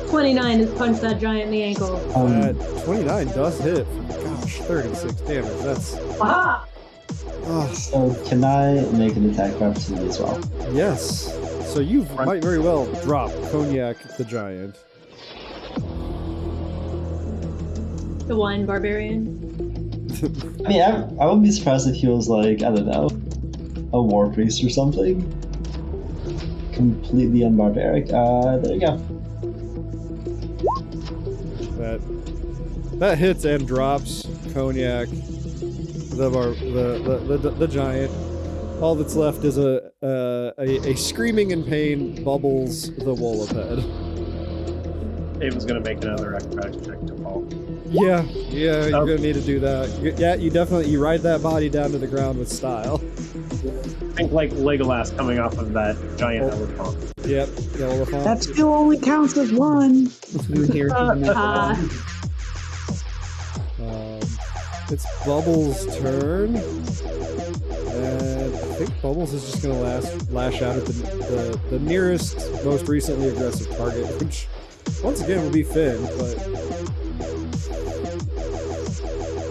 $29 is punch that giant in the ankle. 29 does hit. Gosh, 36 damage. That's... Aha! Oh, So can I make an attack of opportunity as well? yes. So you might very well drop Cognac the giant. The one barbarian. I mean, I wouldn't be surprised if he was like, I don't know, a war priest or something. Completely unbarbaric. There you go. That hits and drops Cognac, the giant. All that's left is a screaming in pain Bubbles the Woloped. Ava's gonna make another acrobatics check to fall. Yeah, you're gonna need to do that. You ride that body down to the ground with style. Think like Legolas coming off of that giant elephant. Yep, the elephant. That still only counts as one. You hear it's Bubbles' turn, and I think Bubbles is just gonna lash out at the nearest, most recently aggressive target, which once again will be Finn, but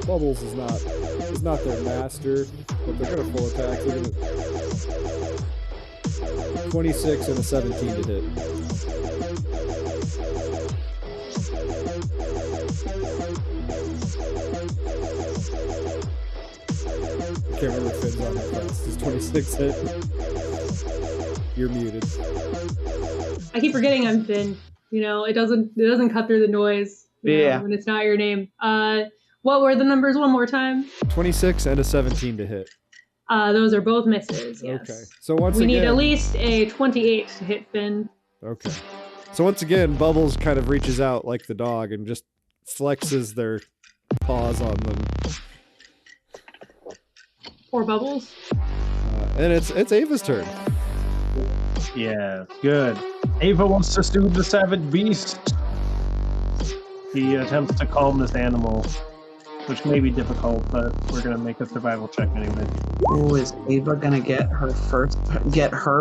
Bubbles is not their master, but they're gonna full attack. They're gonna 26 and a 17 to hit. I can't remember Finn's on that class. Does 26 hit? You're muted. I keep forgetting I'm Finn. You know, it doesn't cut through the noise. Yeah. When it's not your name. What were the numbers one more time? 26 and a 17 to hit. Those are both misses. Yes. Okay. So once we again, need at least a 28 to hit Finn. Okay. So once again, Bubbles kind of reaches out like the dog and just flexes their paws on them. Or Bubbles. And it's Ava's turn. Yeah, good. Ava wants to soothe the savage beast. He attempts to calm this animal, which may be difficult, but we're gonna make a survival check anyway. Oh, is Ava gonna get her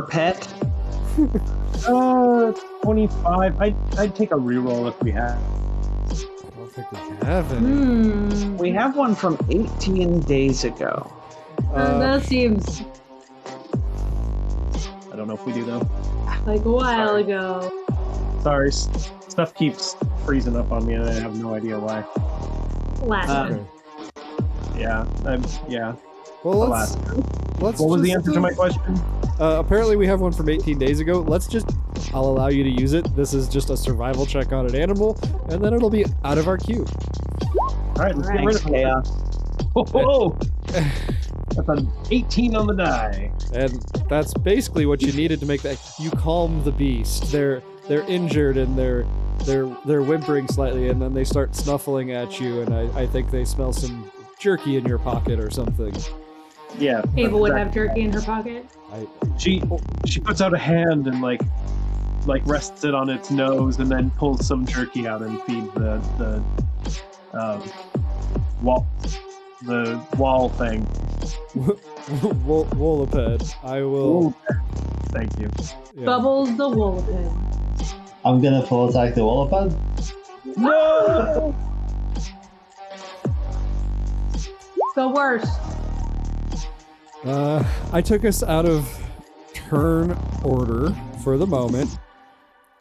pet? 25. I'd take a reroll if we have. I don't think we have any. We have one from 18 days ago. That seems I don't know if we do though. like a while ago. Sorry, stuff keeps freezing up on me, and I have no idea why. Last one. Yeah, yeah. Well, let's What was the answer to my question? Apparently we have one from 18 days ago. I'll allow you to use it. This is just a survival check on an animal, and then it'll be out of our queue. All right, let's get rid of it. Chaos. Oh, that's an 18 on the die. And that's basically what you needed to make that. You calm the beast. They're injured and they're whimpering slightly, and then they start snuffling at you, and I think they smell some jerky in your pocket or something. Yeah. Ava would have jerky in her pocket. She puts out a hand and like rests it on its nose, and then pulls some jerky out and feeds the wall thing. Woloped. I will. Ooh, thank you. Yeah. Bubbles the Woloped. I'm gonna full attack the Woloped. No! The worst. I took us out of turn order for the moment.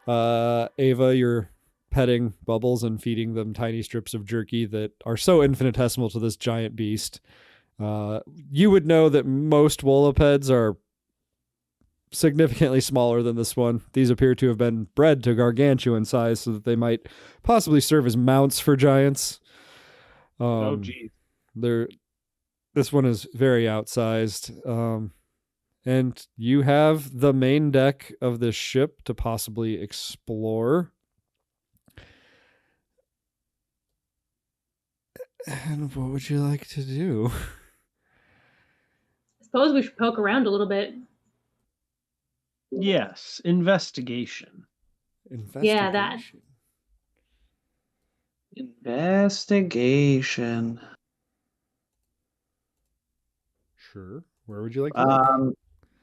Ava, you're petting Bubbles and feeding them tiny strips of jerky that are so infinitesimal to this giant beast. You would know that most Wolopeds are significantly smaller than this one. These appear to have been bred to gargantuan size so that they might possibly serve as mounts for giants. Oh, geez. This one is very outsized. And you have the main deck of this ship to possibly explore. And what would you like to do? I suppose we should poke around a little bit. Yes, investigation. Yeah, that. Investigation. Sure. Where would you like to look?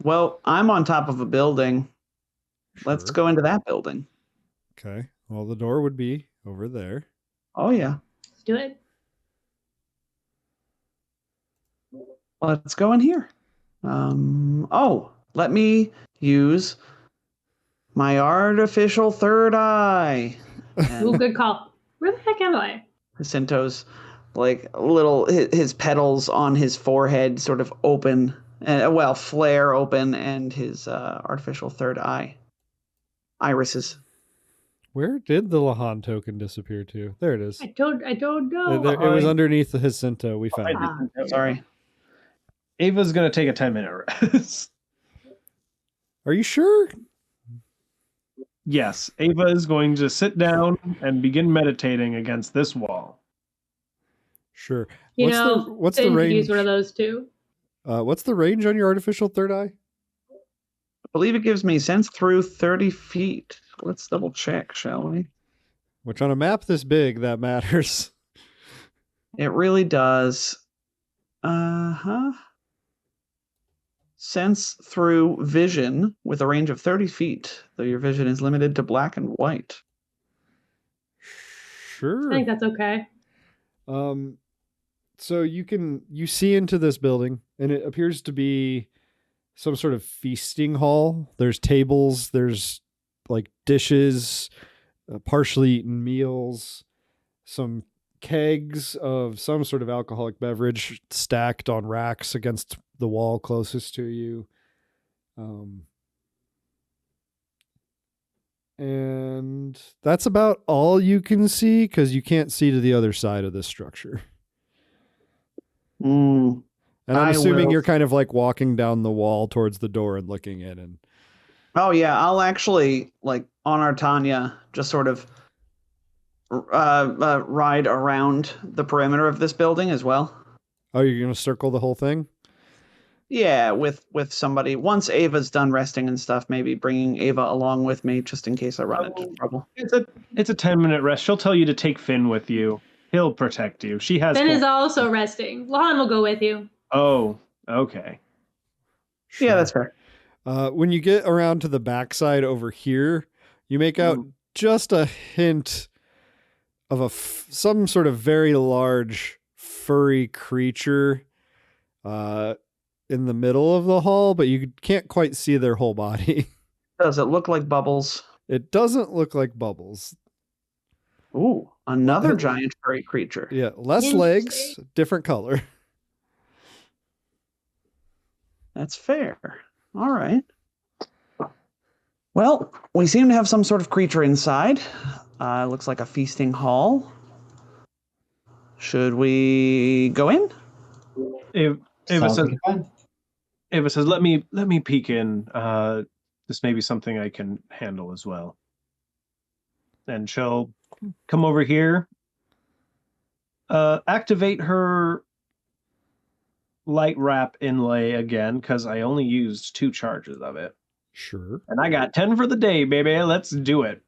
Well, I'm on top of a building. Let's Sure. go into that building. Okay. Well, the door would be over there. Oh, yeah. Let's do it. Let's go in here. Let me use my artificial third eye. Ooh, good call. Where the heck am I? Jacinto's like little his petals on his forehead sort of open, flare open, and his artificial third eye, irises. Where did the Lahan token disappear to? There it is. I don't know. It was underneath the Jacinto. We found it. Sorry. Ava's gonna take a 10-minute rest. Are you sure? Yes, Ava is going to sit down and begin meditating against this wall. Sure. What's the range? Use one of those too. What's the range on your artificial third eye? I believe it gives me sense through 30 feet. Let's double check, shall we? Which on a map this big, that matters. It really does. Sense through vision with a range of 30 feet, though your vision is limited to black and white. Sure. I think that's okay. So you see into this building, and it appears to be some sort of feasting hall. There's tables, there's like dishes, partially eaten meals, some kegs of some sort of alcoholic beverage stacked on racks against the wall closest to you. And that's about all you can see because you can't see to the other side of this structure. And I'm assuming you're kind of like walking down the wall towards the door and looking in. And oh yeah, I'll actually like on our Tanya just sort of ride around the perimeter of this building as well. Oh, you're gonna circle the whole thing? Yeah, with somebody. Once Ava's done resting and stuff, maybe bringing Ava along with me just in case I run into trouble. It's a 10-minute rest. She'll tell you to take Finn with you. He'll protect you. She has. Finn is also resting. Lahan will go with you. Oh, okay. Sure. Yeah, that's fair. When you get around to the backside over here, you make out just a hint of some sort of very large furry creature in the middle of the hall, but you can't quite see their whole body. Does it look like Bubbles? It doesn't look like Bubbles. Ooh, another giant furry creature. Yeah, less legs, different color. That's fair. All right. Well, we seem to have some sort of creature inside. Looks like a feasting hall. Should we go in? Ava says, "Let me peek in. This may be something I can handle as well." And she'll come over here, activate her light wrap inlay again, because I only used 2 charges of it. Sure. And I got 10 for the day, baby. Let's do it.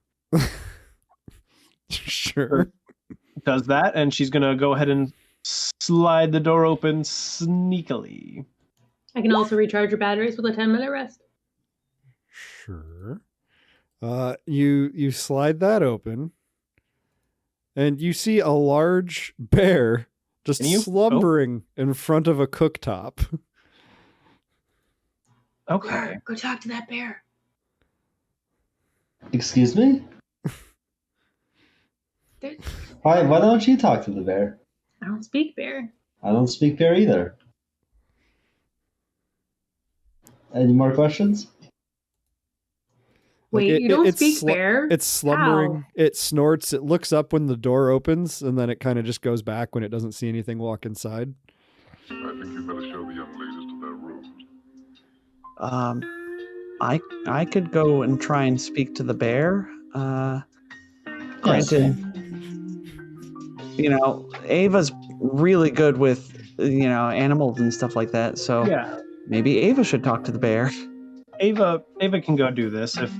Sure. Does that, and she's going to go ahead and slide the door open sneakily. I can also recharge your batteries with a 10-minute rest. Sure. You slide that open, and you see a large bear just slumbering in front of a cooktop. Okay. Go talk to that bear. Excuse me? Why don't you talk to the bear? I don't speak bear. I don't speak bear either. Any more questions? Wait, you don't speak bear? It's slumbering. How? It snorts. It looks up when the door opens, and then it kind of just goes back when it doesn't see anything walk inside. I think you better show the young ladies to their rooms. I could go and try and speak to the bear. Granted, Ava's really good with animals and stuff like that. So yeah, maybe Ava should talk to the bear. Ava can go do this. If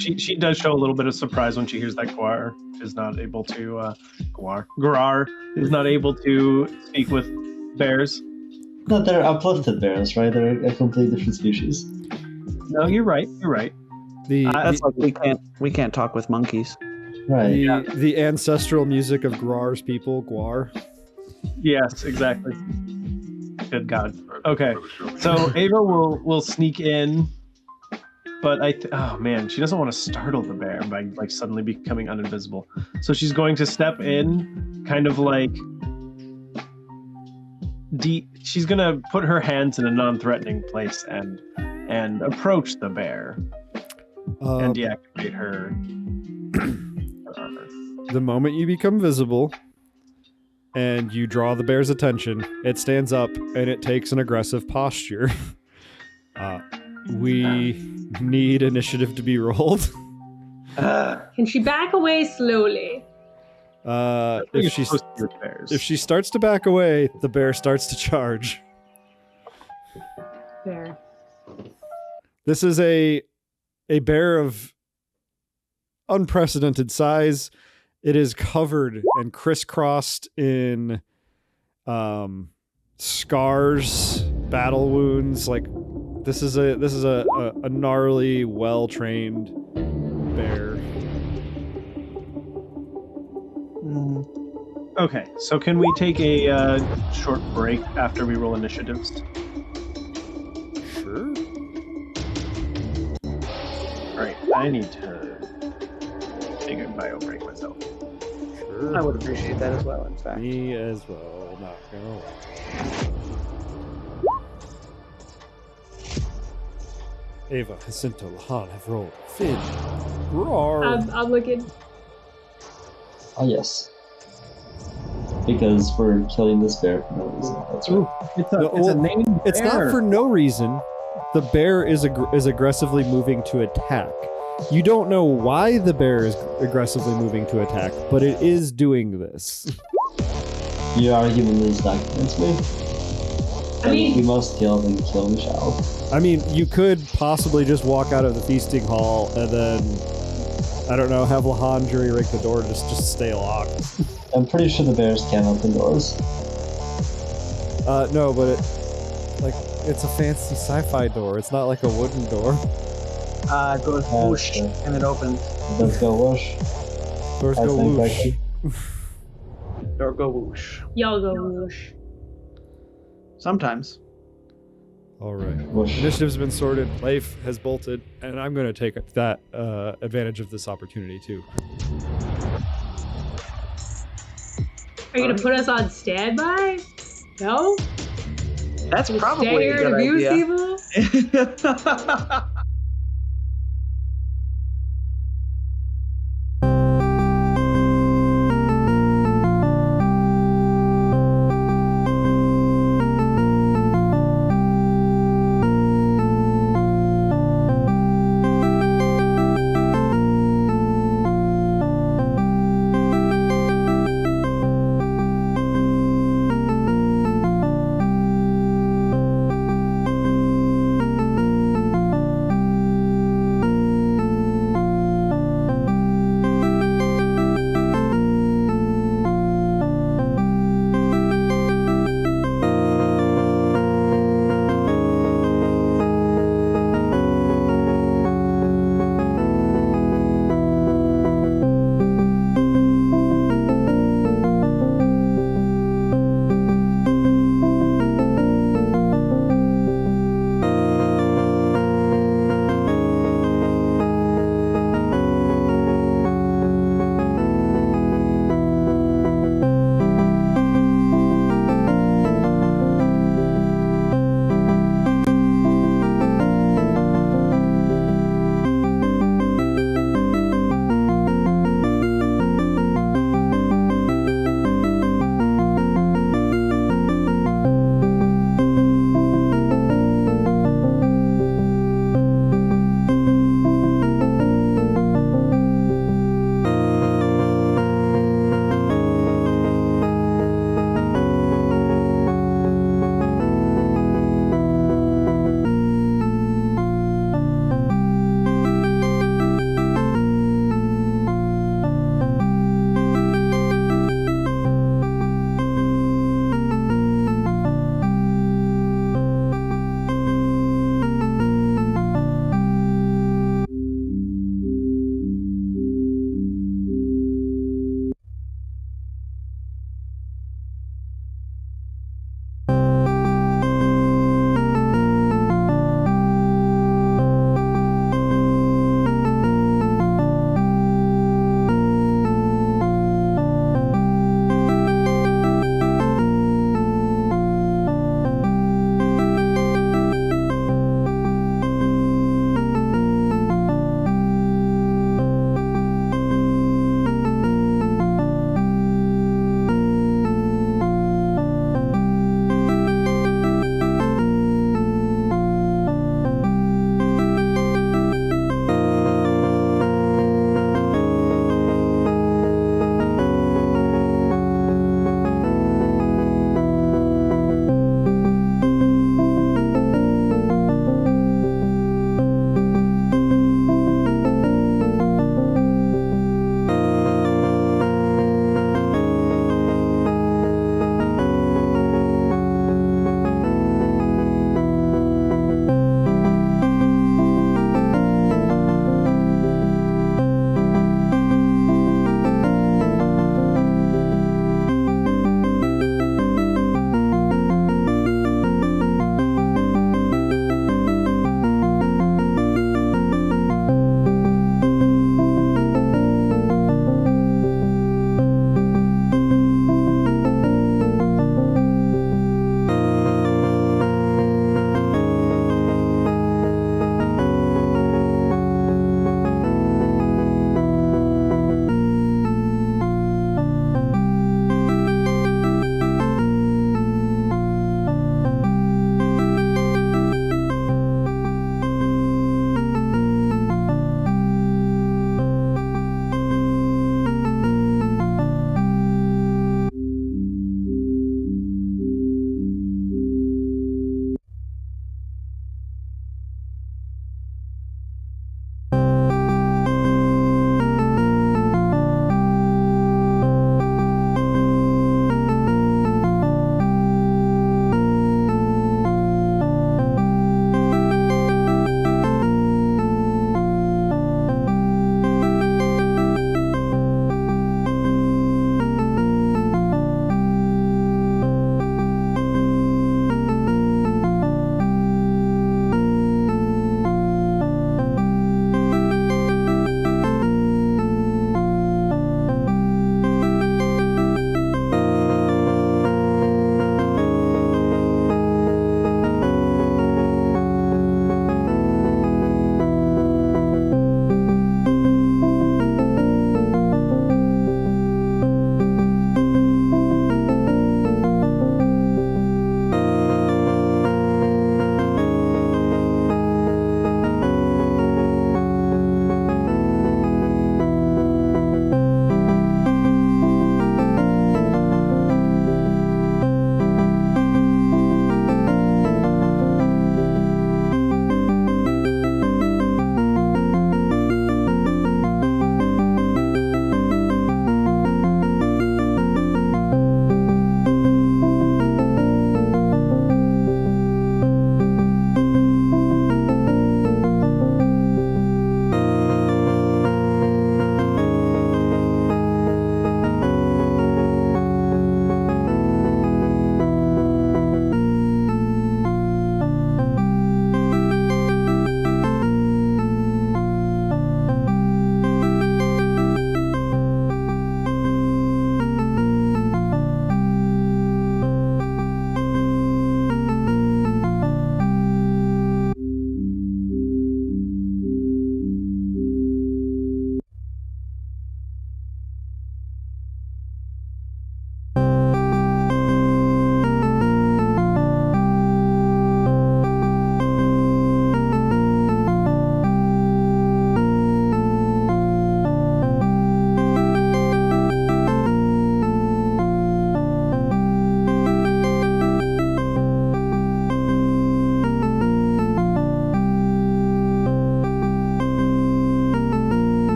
she does show a little bit of surprise when she hears that Guar is not able to Grar is not able to speak with bears. No, they're uplifted bears, right? They're a completely different species. No, you're right. That's like we can't talk with monkeys. Right. The ancestral music of Grar's people, Guar. Yes, exactly. Good God. Okay, so Ava will sneak in, but oh man, she doesn't want to startle the bear by suddenly becoming uninvisible. So she's going to step in, kind of like she's gonna put her hands in a non-threatening place and approach the bear and deactivate her armor. The moment you become visible and you draw the bear's attention, it stands up and it takes an aggressive posture. We need initiative to be rolled. Can she back away slowly? If she starts to back away, the bear starts to charge. Fair. This is a bear of unprecedented size. It is covered and crisscrossed in scars, battle wounds. Like this is a gnarly, well-trained bear. Okay, so can we take a short break after we roll initiatives? Sure. Alright, I need to take a bio break myself. Sure. I would appreciate that as well, in fact. Me as well. Not gonna lie. Ava, Jacinto, Lahan have rolled. Finn, roar. I'm looking. Oh, yes. Because we're killing this bear for no reason. That's right. Ooh, it's a named bear. It's not for no reason. The bear is aggressively moving to attack. You don't know why the bear is aggressively moving to attack, but it is doing this. You are given these documents, me. I mean, we must kill, then kill we shall. I mean, you could possibly just walk out of the feasting hall and then, I don't know, have Lahan jury rig the door just stay locked. I'm pretty sure the bears can't open doors. No, but it's a fancy sci-fi door. It's not like a wooden door. Goes whoosh, sure. and it opens. It does go whoosh. Doors I go think whoosh. I Door go whoosh. y'all go whoosh. Sometimes. All right. Whoosh. Initiative's been sorted. Leif has bolted, and I'm going to take that advantage of this opportunity too. Are you gonna put us on standby? No? That's probably Stay here a to good abuse idea. people?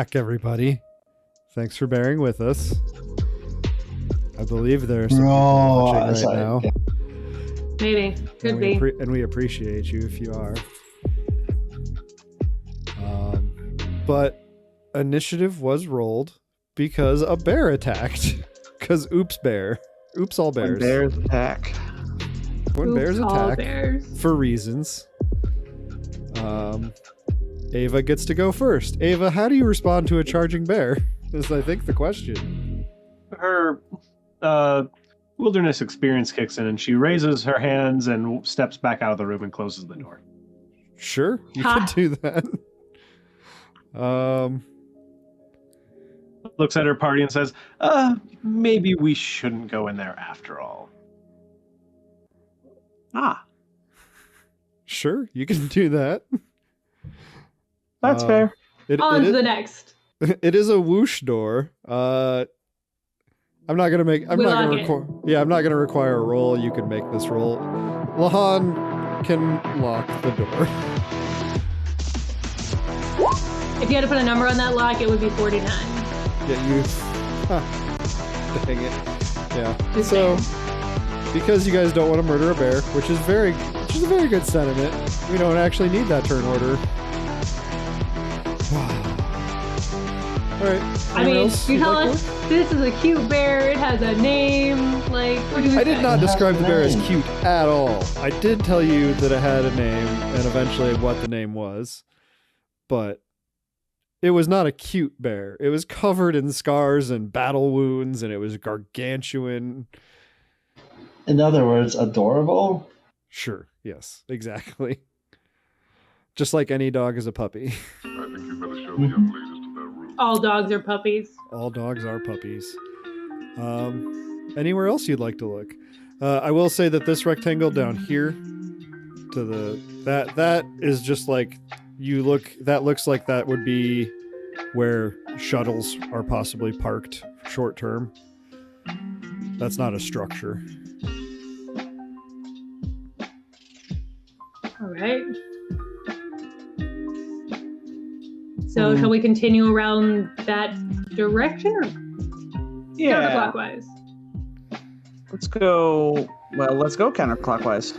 back, everybody. Thanks for bearing with us. I believe there are some people watching right sorry. now. Maybe. Could be. And we appreciate you if you are. But initiative was rolled because a bear attacked. Because oops, bear. Oops, all bears. When bears attack. When bears Oops, all attack bears. for reasons. Ava gets to go first. Ava, how do you respond to a charging bear? Is I think the question. Her wilderness experience kicks in, and she raises her hands and steps back out of the room and closes the door. Sure, you Ha. can do that. Looks at her party and says, maybe we shouldn't go in there after all. Ah, Sure, you can do that. that's fair. On to the next. It is a whoosh door. I'm not gonna require a roll. You can make this roll. Lahan can lock the door. If you had to put a number on that lock, it would be 49. Yeah, you. Dang it. Yeah. Just So, saying. because you guys don't want to murder a bear, which is a very good sentiment, we don't actually need that turn order. All right. I mean, you tell us this is a cute bear. It has a name. Like, what do you I did expect? not describe the bear as name. cute at all. I did tell you that it had a name and eventually what the name was, but it was not a cute bear. It was covered in scars and battle wounds, and it was gargantuan. In other words, adorable. Sure. Yes. Exactly. Just like any dog is a puppy. I think you better show the young ladies to their room. All dogs are puppies. All dogs are puppies. Anywhere else you'd like to look? I will say that this rectangle down here to that is just like you look. That looks like that would be where shuttles are possibly parked short term. That's not a structure. All right. So, shall we continue around that direction or Yeah. counterclockwise? Let's go. Well, let's go counterclockwise.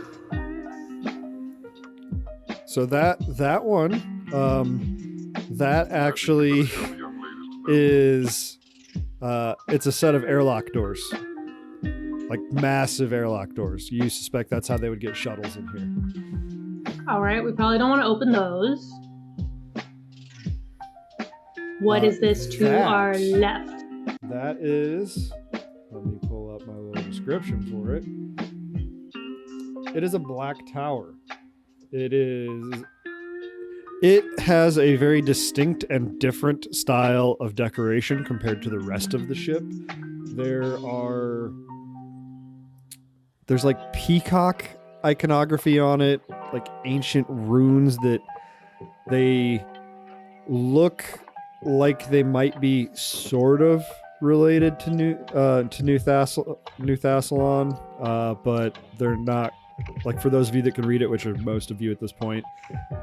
So that one, that actually Show the young ladies to their room. is, it's a set of airlock doors, like massive airlock doors. You suspect that's how they would get shuttles in here. All right. We probably don't want to open those. What is this to that- our left? That is, let me pull up my little description for it. It is a black tower. It has a very distinct and different style of decoration compared to the rest of the ship. There's like peacock iconography on it, like ancient runes that they look like they might be sort of related to New Thassalon, but they're not. Like, for those of you that can read it, which are most of you at this point,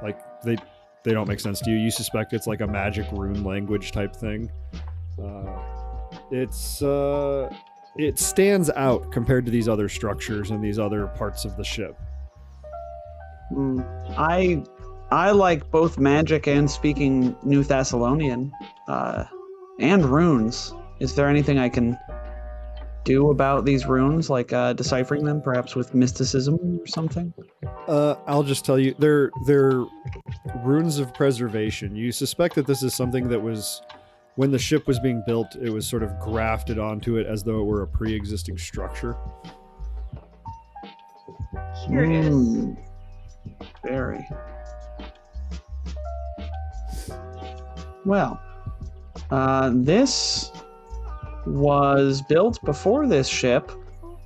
like they don't make sense to you. You suspect it's like a magic rune language type thing. It stands out compared to these other structures and these other parts of the ship. I like both magic and speaking New Thessalonian, and runes. Is there anything I can do about these runes, like deciphering them, perhaps with mysticism or something? I'll just tell you, they're runes of preservation. You suspect that this is something that was, when the ship was being built, it was sort of grafted onto it as though it were a pre-existing structure. Curious. Very. Well, this was built before this ship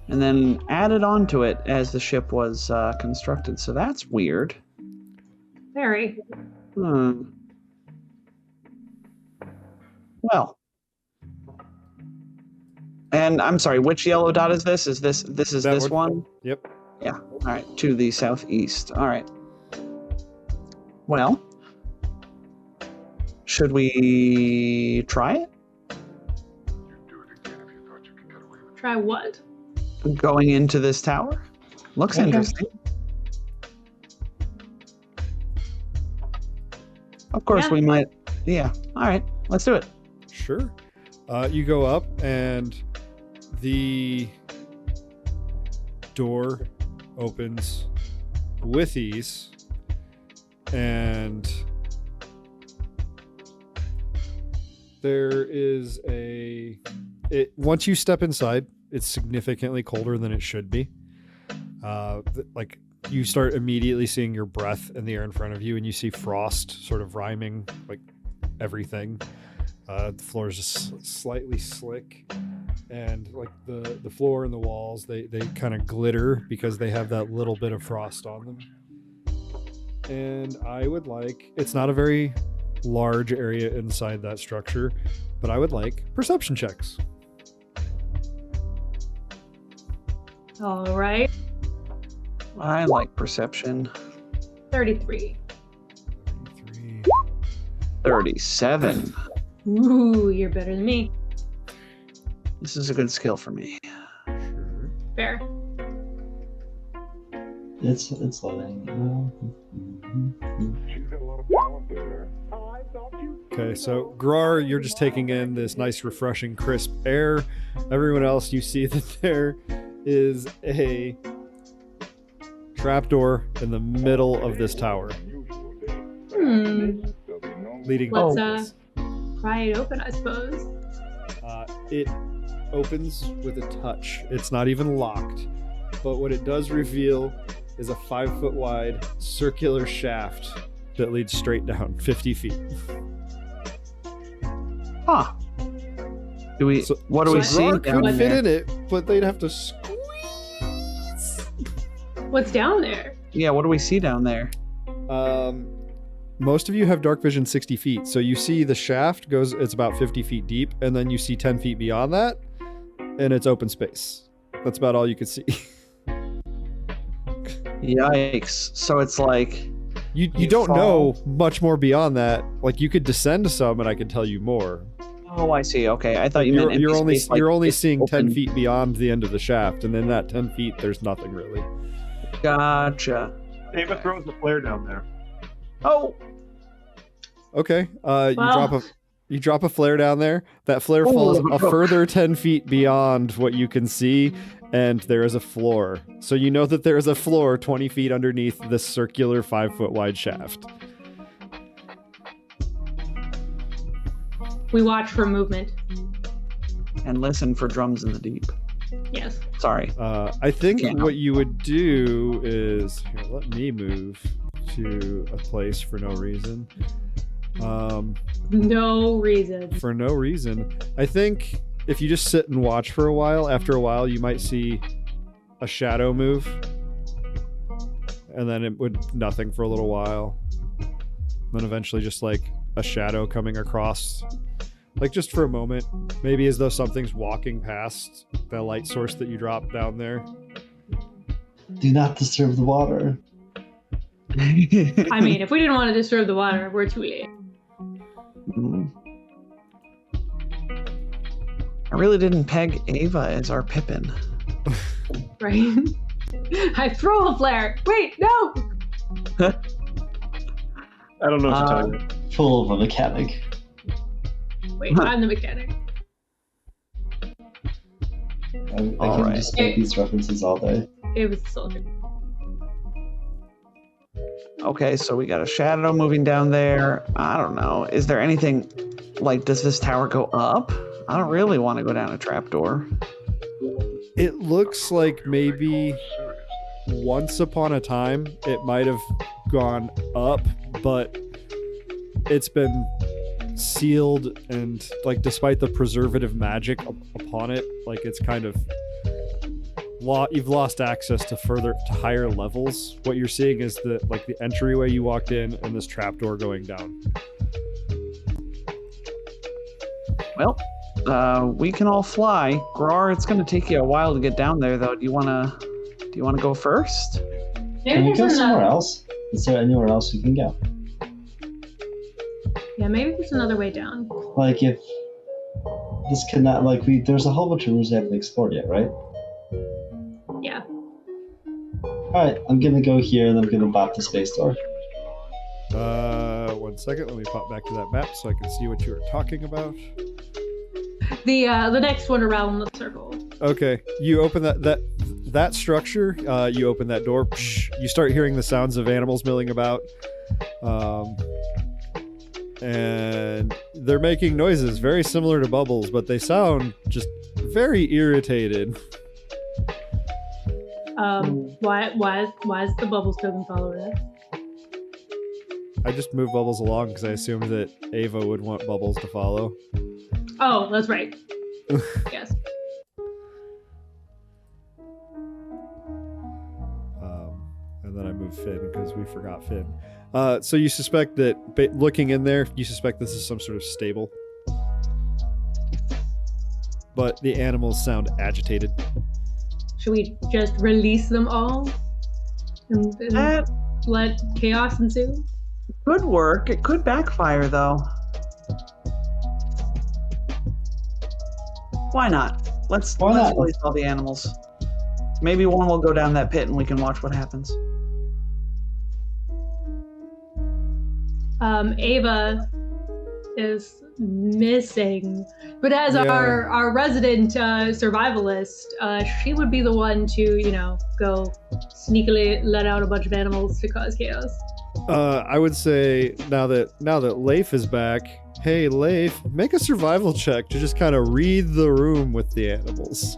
and then added onto it as the ship was constructed. So that's weird. Very. Well. And I'm sorry, which yellow dot is this? Is this That this one? Yep. Yeah. All right. To the southeast. All right. Well, Should we try it? Try what? Going into this tower? Looks Okay. interesting. Of course, Yeah. we might. Yeah. All right. Let's do it. Sure. You go up, and the door opens with ease, and there is once you step inside, it's significantly colder than it should be. Like you start immediately seeing your breath in the air in front of you, and you see frost sort of rhyming like everything. The floor is just slightly slick, and like the floor and the walls, they kind of glitter because they have that little bit of frost on them. And I would like, it's not a very large area inside that structure, but I would like perception checks. All right. I like perception. 33. 37. Ooh, you're better than me. This is a good skill for me. Sure. Fair. It's loading. Okay, so Grar, you're just taking in this nice, refreshing, crisp air. Everyone else, you see that there is a trapdoor in the middle of this tower, leading Let's, to this. Pry it open, I suppose. It opens with a touch. It's not even locked, but what it does reveal is a 5-foot wide circular shaft that leads straight down 50 feet. Huh. What do we see Grar down could fit there? in it, but they'd have to squeeze. What's down there? Yeah, what do we see down there? Most of you have dark vision 60 feet, so you see the shaft it's about 50 feet deep, and then you see 10 feet beyond that, and it's open space. That's about all you could see. Yikes. So it's like... You You don't fall. know much more beyond that. Like, you could descend some, and I could tell you more. Oh, I see. Okay. I thought you meant You're empty only space, like you're only it's seeing 10 open. feet beyond the end of the shaft, and in that 10 feet, there's nothing really. Gotcha. Ava throws a flare down there. Oh! Okay. Well. You drop a flare down there. That flare Oh, falls a no. further 10 feet beyond what you can see, and there is a floor. So you know that there is a floor 20 feet underneath this circular 5-foot wide shaft. We watch for movement. And listen for drums in the deep. Yes. Sorry. I think Yeah. what you would do is here. Let me move to a place for no reason. No reason. For no reason. I think if you just sit and watch for a while, after a while, you might see a shadow move, and then it would nothing for a little while. Then eventually, just like a shadow coming across, like just for a moment, maybe as though something's walking past the light source that you dropped down there. Do not disturb the water. I mean, if we didn't want to disturb the water, we're too late. Mm. I really didn't peg Ava as our Pippin. Right? I throw a flare. Wait, no! I don't know what to tell you. Full of a mechanic. Wait, I'm the mechanic. I All can right. just make these references all day. It was the soldier. Okay, so we got a shadow moving down there. I don't know. Is there anything, like, does this tower go up? I don't really want to go down a trapdoor. It looks like maybe once upon a time it might have gone up, but it's been sealed, and like despite the preservative magic upon it, like it's kind of you've lost access to higher levels. What you're seeing is the entryway you walked in and this trapdoor going down. Well, we can all fly. Grar, it's going to take you a while to get down there, though. Do you want to go first? Can we Maybe go there's somewhere a- else? Is there anywhere else we can go? Yeah, maybe there's another way down. Like if this cannot, like there's a whole bunch of rooms we haven't explored yet, right? Yeah. All right, I'm gonna go here and I'm gonna bop the space door. 1 second. Let me pop back to that map so I can see what you were talking about. The next one around the circle. Okay, you open that structure. You open that door. You start hearing the sounds of animals milling about, and they're making noises very similar to bubbles, but they sound just very irritated. Why is the bubbles token following us? I just moved Bubbles along because I assumed that Ava would want Bubbles to follow. Oh, that's right. Yes. And then I moved Finn because we forgot Finn. So you suspect that, looking in there, you suspect this is some sort of stable. But the animals sound agitated. Should we just release them all and let chaos ensue? Could work. It could backfire, though. Why not? Let's release all the animals. Maybe one will go down that pit and we can watch what happens. Ava is missing, but as our resident survivalist, she would be the one to, go sneakily let out a bunch of animals to cause chaos. I would say now that Leif is back, hey Leif, make a survival check to just kind of read the room with the animals.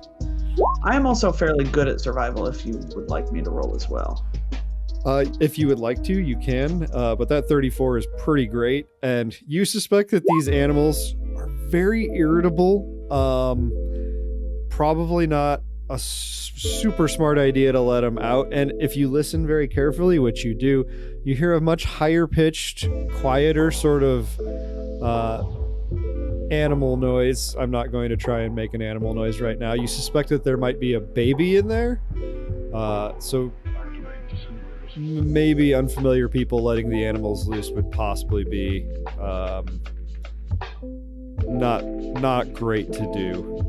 I am also fairly good at survival if you would like me to roll as well. If you would like to, you can, but that 34 is pretty great, and you suspect that these animals are very irritable. Probably not a super smart idea to let them out, and if you listen very carefully, which you do, you hear a much higher pitched, quieter sort of animal noise. I'm not going to try and make an animal noise right now. You suspect that there might be a baby in there, so maybe unfamiliar people letting the animals loose would possibly be not great to do.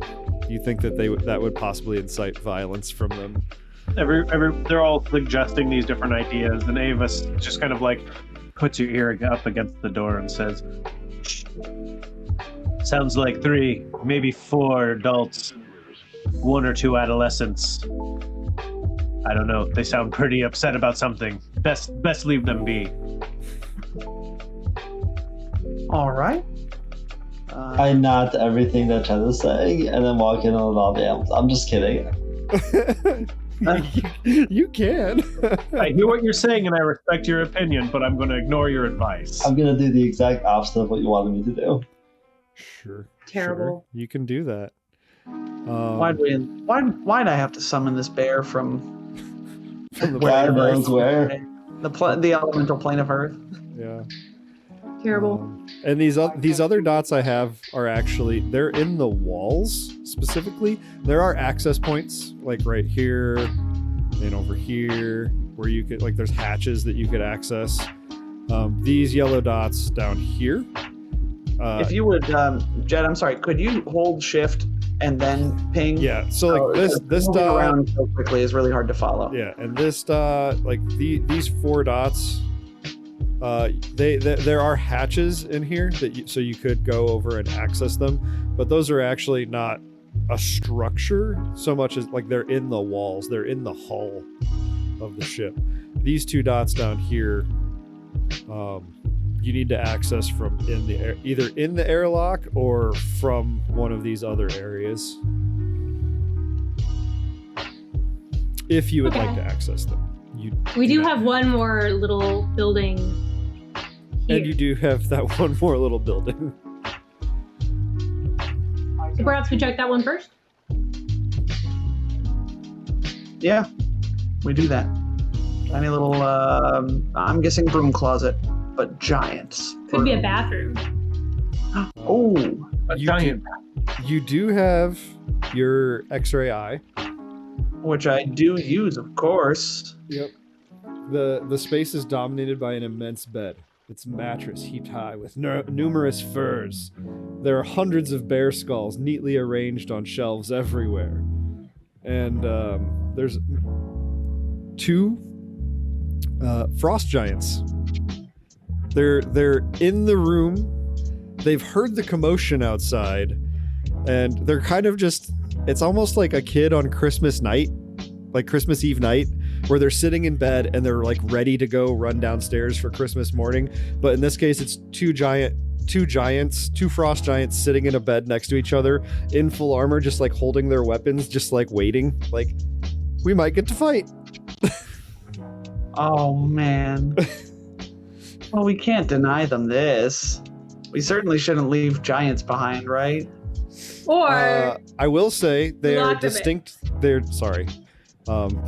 You think that that would possibly incite violence from them? They're all suggesting these different ideas, and Ava just kind of like puts her ear up against the door and says, "Shh. Sounds like 3, maybe 4 adults, 1 or 2 adolescents. I don't know. They sound pretty upset about something. Best leave them be." All right. I nod to everything that Chen is saying and then walk in on all the animals. I'm just kidding. You can. I hear what you're saying and I respect your opinion, but I'm going to ignore your advice. I'm going to do the exact opposite of what you wanted me to do. Sure. Terrible. Sure. You can do that. Why'd I have to summon this bear from God knows where. The elemental plane of Earth? Yeah. Terrible. And these other dots I have are actually, they're in the walls specifically. There are access points like right here and over here where you could, like, there's hatches that you could access. These yellow dots down here. If you would, Jed, I'm sorry, could you hold shift and then ping? Yeah, so like this dot around so quickly is really hard to follow. Yeah, and this dot, like these 4 dots, there are hatches in here so you could go over and access them, but those are actually not a structure so much as like they're in the walls, they're in the hull of the ship. These 2 dots down here, you need to access from either in the airlock or from one of these other areas if you would like to access them. We do have one more little building here. And you do have that one more little building. So perhaps we check that one first? Yeah, we do that. Tiny little, I'm guessing broom closet, but giants. Could be a bathroom. Oh, A giant. You do have your X-ray eye. which I do use, of course. Yep. The space is dominated by an immense bed. its mattress heaped high with numerous furs. There are hundreds of bear skulls neatly arranged on shelves everywhere. And there's 2 frost giants. They're in the room. They've heard the commotion outside, and they're kind of just, it's almost like a kid on Christmas night, like Christmas Eve night, where they're sitting in bed and they're like ready to go run downstairs for Christmas morning. But in this case, it's two frost giants sitting in a bed next to each other in full armor, just like holding their weapons, just like waiting, like we might get to fight. Oh man. Well, we can't deny them this. We certainly shouldn't leave giants behind, right? Or I will say they are lock them in. distinct. They're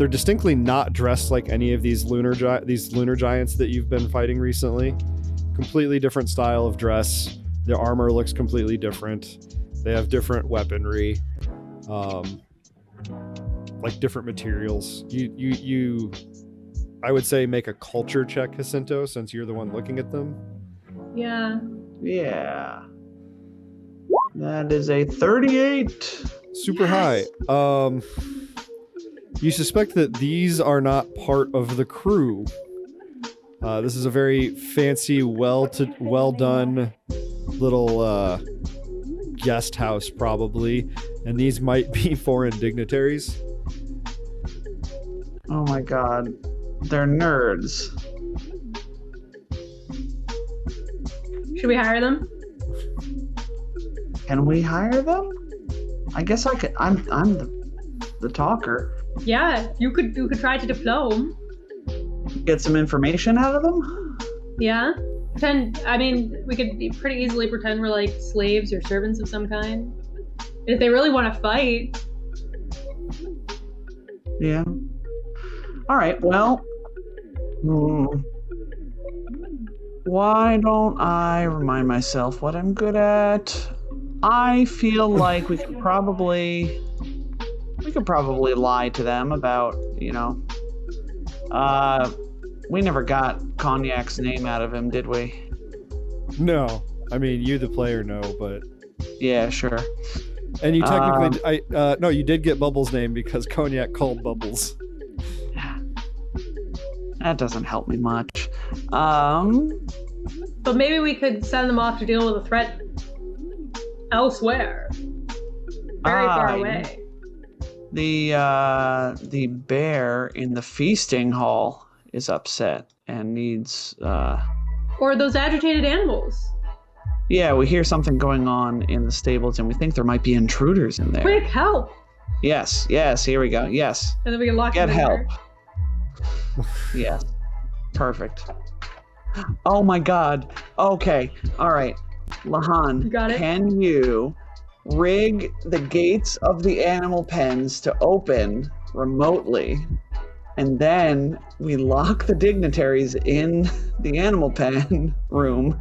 distinctly not dressed like any of these lunar giants that you've been fighting recently. Completely different style of dress. Their armor looks completely different. They have different weaponry, like different materials. You I would say make a culture check, Jacinto, since you're the one looking at them. yeah. Yeah. That is a 38. Super high. You suspect that these are not part of the crew. This is a very fancy, well done little guest house, probably, and these might be foreign dignitaries. Oh my god. They're nerds. Should we hire them? Can we hire them? I guess I could. I'm the talker. Yeah, you could try to diplome. Get some information out of them? Yeah. We could pretty easily pretend we're like slaves or servants of some kind. And if they really want to fight. Yeah. All right, well. Why don't I remind myself what I'm good at? I feel like we could probably lie to them about, we never got Cognac's name out of him, did we? No, I mean you, the player, no, but Yeah, sure. and you technically, no, you did get Bubbles' name because Cognac called Bubbles. That doesn't help me much. But maybe we could send them off to deal with a threat elsewhere. Very far away. The bear in the feasting hall is upset and needs Or those agitated animals. Yeah, we hear something going on in the stables and we think there might be intruders in there. Quick, help! Yes, here we go. Yes. And then we can lock Get them in help. there. Yes. Perfect. Oh my god. Okay. All right. Lahan, You got it? can you rig the gates of the animal pens to open remotely, and then we lock the dignitaries in the animal pen room,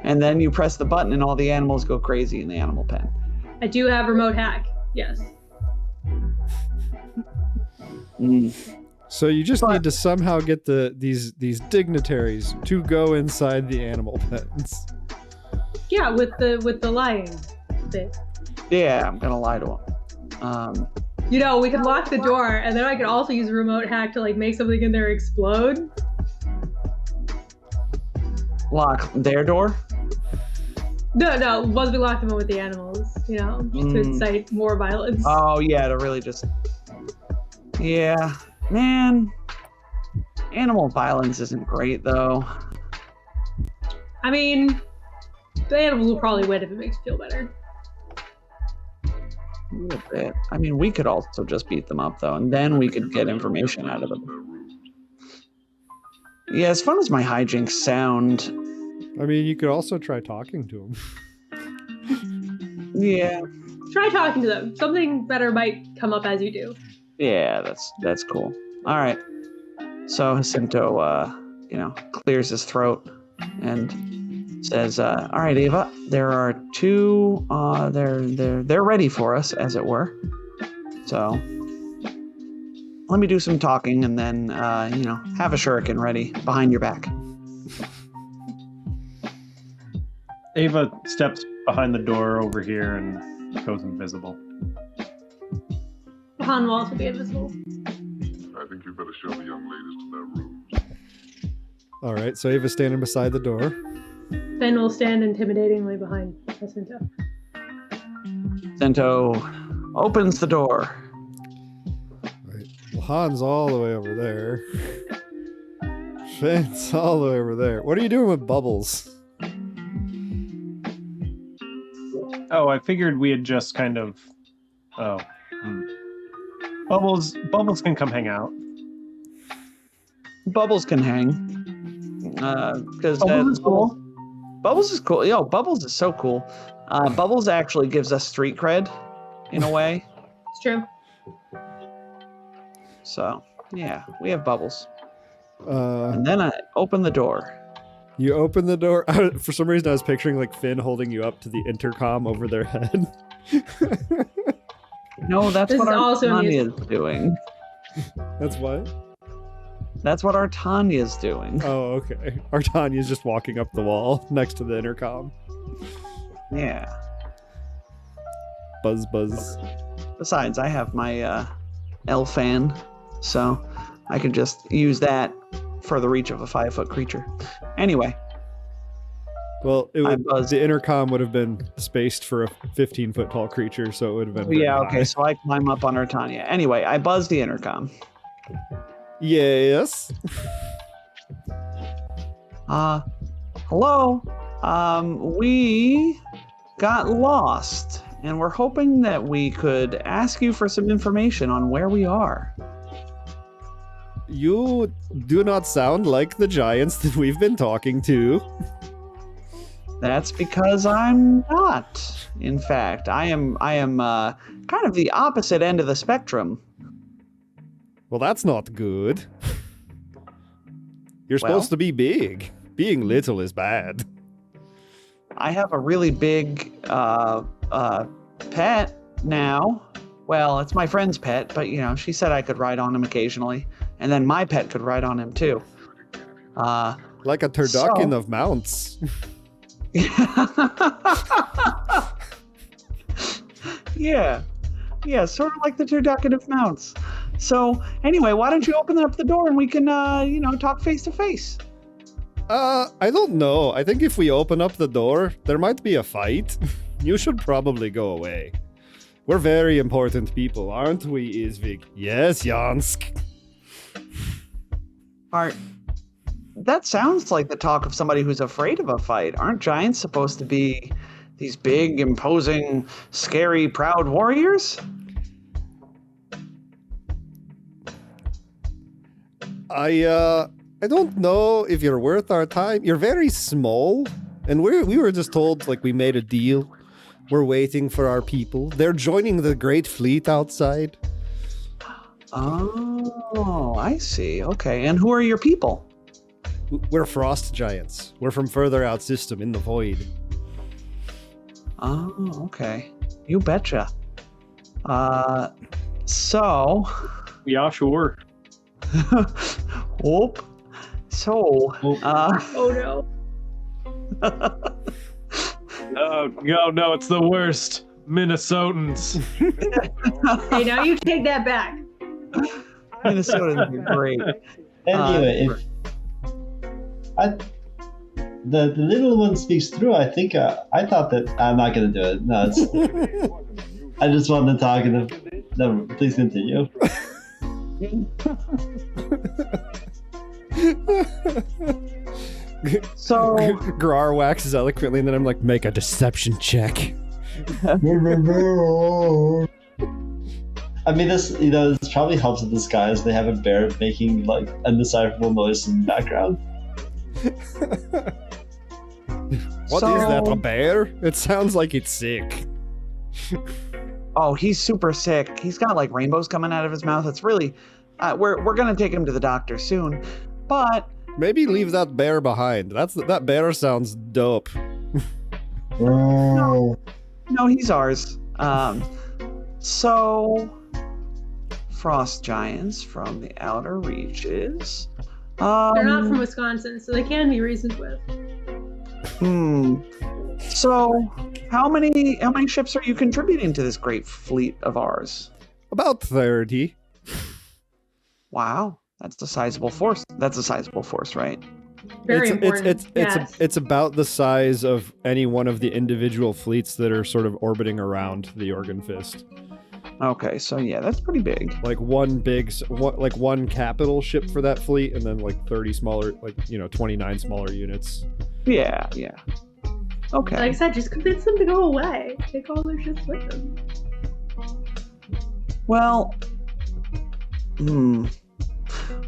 and then you press the button and all the animals go crazy in the animal pen? I do have remote hack. Yes. So you just need to somehow get these dignitaries to go inside the animal pens. Yeah, with the lying bit. Yeah, I'm gonna lie to them. We could lock the door, and then I could also use a remote hack to like make something in there explode. Lock their door? No. Once we lock them in with the animals, to incite more violence. Oh yeah, to really just. Yeah, man. Animal violence isn't great though. I mean, the animals will probably win if it makes you feel better. A little bit. I mean, we could also just beat them up though, and then we could get information out of them. Yeah, as fun as my hijinks sound. I mean, you could also try talking to them. Yeah. Try talking to them. Something better might come up as you do. Yeah, that's cool. All right. So Jacinto, clears his throat and says, "All right, Ava, there are two. They're ready for us, as it were. So let me do some talking, and then have a shuriken ready behind your back." Ava steps behind the door over here and goes invisible. Han will also be invisible. I think you better show the young ladies to their rooms. All right, so Ava's standing beside the door. Finn will stand intimidatingly behind Jacinto. Jacinto opens the door. Right. Well, Han's all the way over there. Finn's all the way over there. What are you doing with Bubbles? Oh, I figured we had just kind of... Oh. Bubbles can come hang out. Bubbles can hang. Because Bubbles is cool. Bubbles is cool. Yo, Bubbles is so cool. Bubbles actually gives us street cred, in a way. It's true. So, yeah, we have Bubbles. Uh, And then I open the door. You open the door. For some reason, I was picturing like Finn holding you up to the intercom over their head. No, that's This what is our also Tanya's doing. That's what? That's what our Tanya's doing. Oh, okay. Artanya's just walking up the wall next to the intercom. Yeah. Buzz, buzz. Besides, I have my L fan, so I can just use that for the reach of a 5-foot creature. Anyway, Well, I buzzed. the intercom would have been spaced for a 15-foot tall creature, so it would have been. very yeah, high. okay, so I climb up on our Tanya. Anyway, I buzz the intercom. Yes. Hello? We got lost, and we're hoping that we could ask you for some information on where we are. You do not sound like the giants that we've been talking to. That's because I'm not. In fact, I am kind of the opposite end of the spectrum. Well, that's not good. You're Well- supposed to be big. Being little is bad. I have a really big pet now. Well, it's my friend's pet, but she said I could ride on him occasionally, and then my pet could ride on him too. Like a turducken of mounts. Yeah, sort of like the turducken of mounts. So anyway, why don't you open up the door and we can talk face to face? I don't know. I think if we open up the door, there might be a fight. You should probably go away. We're very important people, aren't we, Izvig? Yes, Jansk. That sounds like the talk of somebody who's afraid of a fight. Aren't giants supposed to be these big, imposing, scary, proud warriors? I don't know if you're worth our time. You're very small, and we were just told like we made a deal. We're waiting for our people. They're joining the great fleet outside. Oh, I see. Okay, and who are your people? We're frost giants. We're from further out system in the void. Oh, okay. You betcha. So... Yeah, sure. Whoop. So, Oh no. No, it's the worst. Minnesotans. Hey, now you take that back. Minnesota is great. Anyway, the little one speaks through. I think I thought that I'm not gonna do it. No, I just wanted to talk and then please continue. So, Grar waxes eloquently, and then I'm like, make a deception check. I mean, this probably helps with this guys. They have a bear making like undecipherable noise in the background. What is that, a bear? It sounds like it's sick. Oh, he's super sick. He's got like rainbows coming out of his mouth. It's really, we're gonna take him to the doctor soon, but Maybe leave that bear behind. That bear sounds dope. no, he's ours. So frost giants from the outer reaches. They're not from Wisconsin, so they can be reasoned with. So, how many ships are you contributing to this great fleet of ours? About 30. Wow, that's a sizable force. That's a sizable force, right? Very important. Yes. It's about the size of any one of the individual fleets that are sort of orbiting around the Jorgenfest. Okay, so yeah, that's pretty big. Like one capital ship for that fleet, and then like 30 smaller, 29 smaller units. Yeah. Okay. Like I said, just convince them to go away. Take all their ships with them. Well,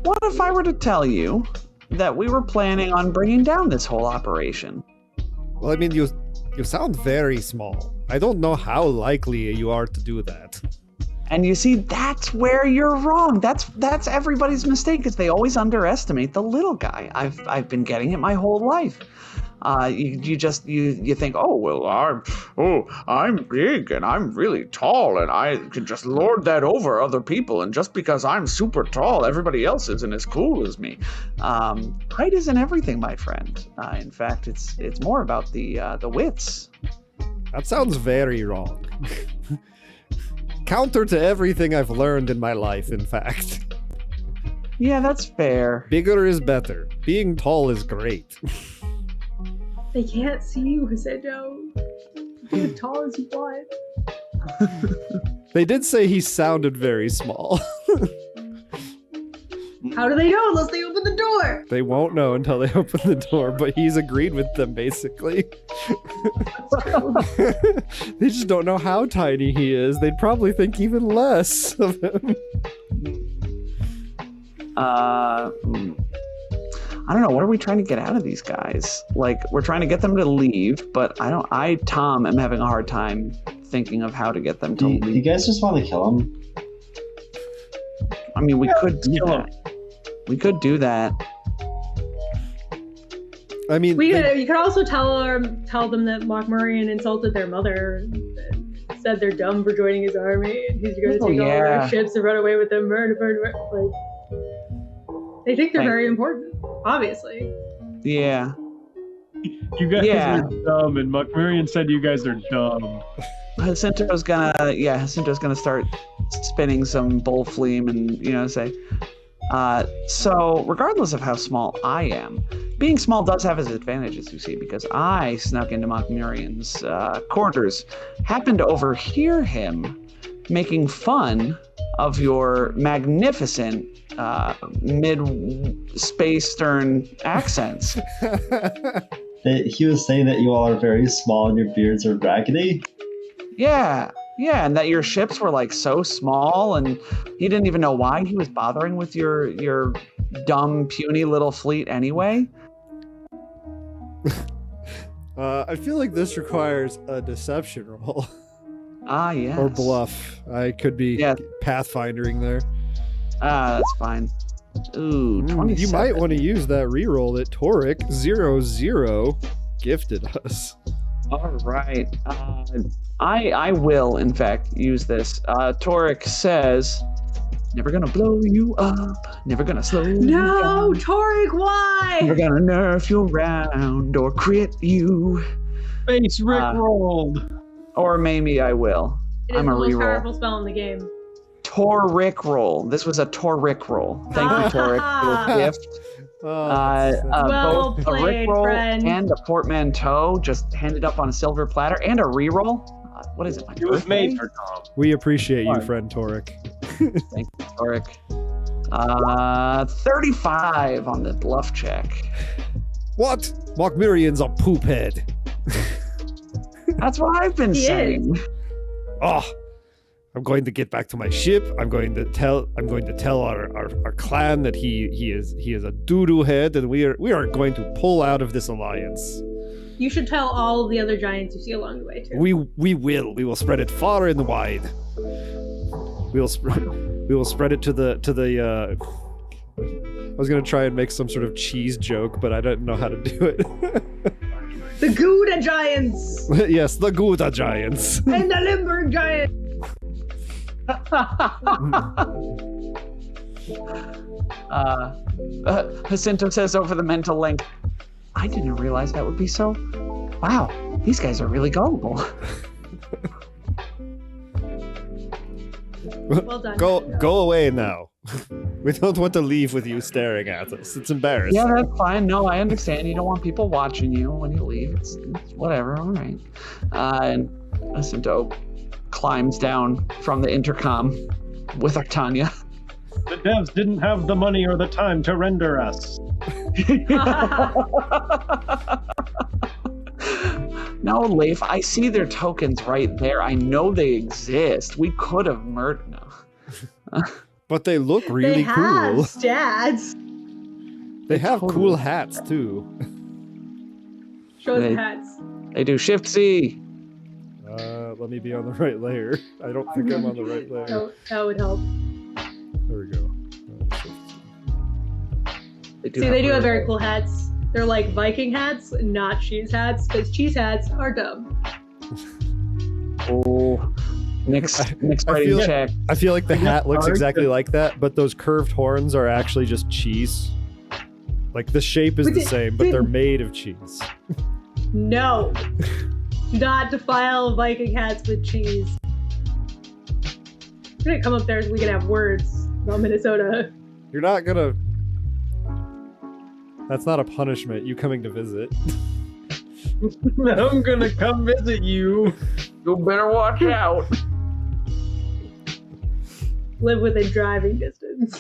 what if I were to tell you that we were planning on bringing down this whole operation? Well, I mean, you sound very small. I don't know how likely you are to do that. And you see, that's where you're wrong. That's everybody's mistake, is they always underestimate the little guy. I've been getting it my whole life. You think, oh well, I'm big and I'm really tall and I can just lord that over other people, and just because I'm super tall, everybody else isn't as cool as me. Height isn't everything, my friend. In fact, it's more about the wits. That sounds very wrong. Counter to everything I've learned in my life, in fact. Yeah, that's fair. Bigger is better. Being tall is great. They can't see you, Jacinto. Be as tall as you want. They did say he sounded very small. How do they know unless they open the door? They won't know until they open the door, but he's agreed with them, basically. They just don't know how tiny he is. They'd probably think even less of him. I don't know. What are we trying to get out of these guys? Like, we're trying to get them to leave, but Tom, am having a hard time thinking of how to get them to leave. You guys just want to kill him? I mean, we could do that. We could do that. I mean, You could also tell them that Lochmurian insulted their mother, and said they're dumb for joining his army, and he's going to take all their ships and run away with them. Like, they think they're very important, obviously. Yeah. You guys are dumb, and Lochmurian said you guys are dumb. Jacinto's gonna start spinning some bull fleam and say, so regardless of how small I am, being small does have its advantages, you see, because I snuck into Lochmurian's quarters, happened to overhear him making fun of your magnificent mid-space-stern accents. He was saying that you all are very small and your beards are raggedy. Yeah, and that your ships were like so small, and he didn't even know why he was bothering with your dumb, puny little fleet anyway. I feel like this requires a deception roll. Ah, yes. Or bluff. I could be pathfindering there. That's fine. Ooh, 27. You might want to use that reroll that Toric00 gifted us. All right. I will, in fact, use this. Toric says, never gonna blow you up, never gonna slow you down. No, Toric, why? Never gonna nerf you around or crit you. Face rickrolled. Or maybe I will. It is I'm the a most reroll. powerful spell in the game. Toric roll. This was a Toric roll. Thank you, Toric, for the gift. Well Both played, a Rick roll friend. and a portmanteau just handed up on a silver platter, and a reroll. What is it? My It was birthday? made for Tom. We appreciate you, friend Toric. Thank you, Toric. 35 on the bluff check. What? Lochmurian's a poop head. That's what I've been saying. Oh, I'm going to get back to my ship. I'm going to tell our clan that he is a doo-doo head, and we are going to pull out of this alliance. You should tell all of the other giants you see along the way too. We will spread it far and wide. We will spread it to the I was gonna try and make some sort of cheese joke, but I didn't know how to do it. The Gouda Giants Yes, the Gouda Giants. and the Limburg Giants. Jacinto says over the mental link, I didn't realize that would be so. Wow, These guys are really gullible. Well done. Go away now. We don't want to leave with you staring at us. It's embarrassing. Yeah, that's fine. No, I understand. You don't want people watching you when you leave. It's whatever. All right. And Jacinto climbs down from the intercom with Octania. The devs didn't have the money or the time to render us. No, Leif, I see their tokens right there. I know they exist. We could have murdered them. But they look really they have cool. stats. They have cool hats too. Show the They- hats. They do Shift C. Let me be on the right layer. I don't think I'm on the right layer. That would help. There we go. They do See, they do have really- very cool hats. They're like Viking hats, not cheese hats, because cheese hats are dumb. Oh, Nick's I writing feel- check. I feel like the hat looks hard exactly to- like that, but those curved horns are actually just cheese. Like the shape is But the it- same, but they're made of cheese. No. Do not defile Viking hats with cheese. We're gonna come up there so we can have words about Minnesota. You're not gonna. That's not a punishment. You coming to visit. I'm gonna come visit you. You better watch out. Live within driving distance.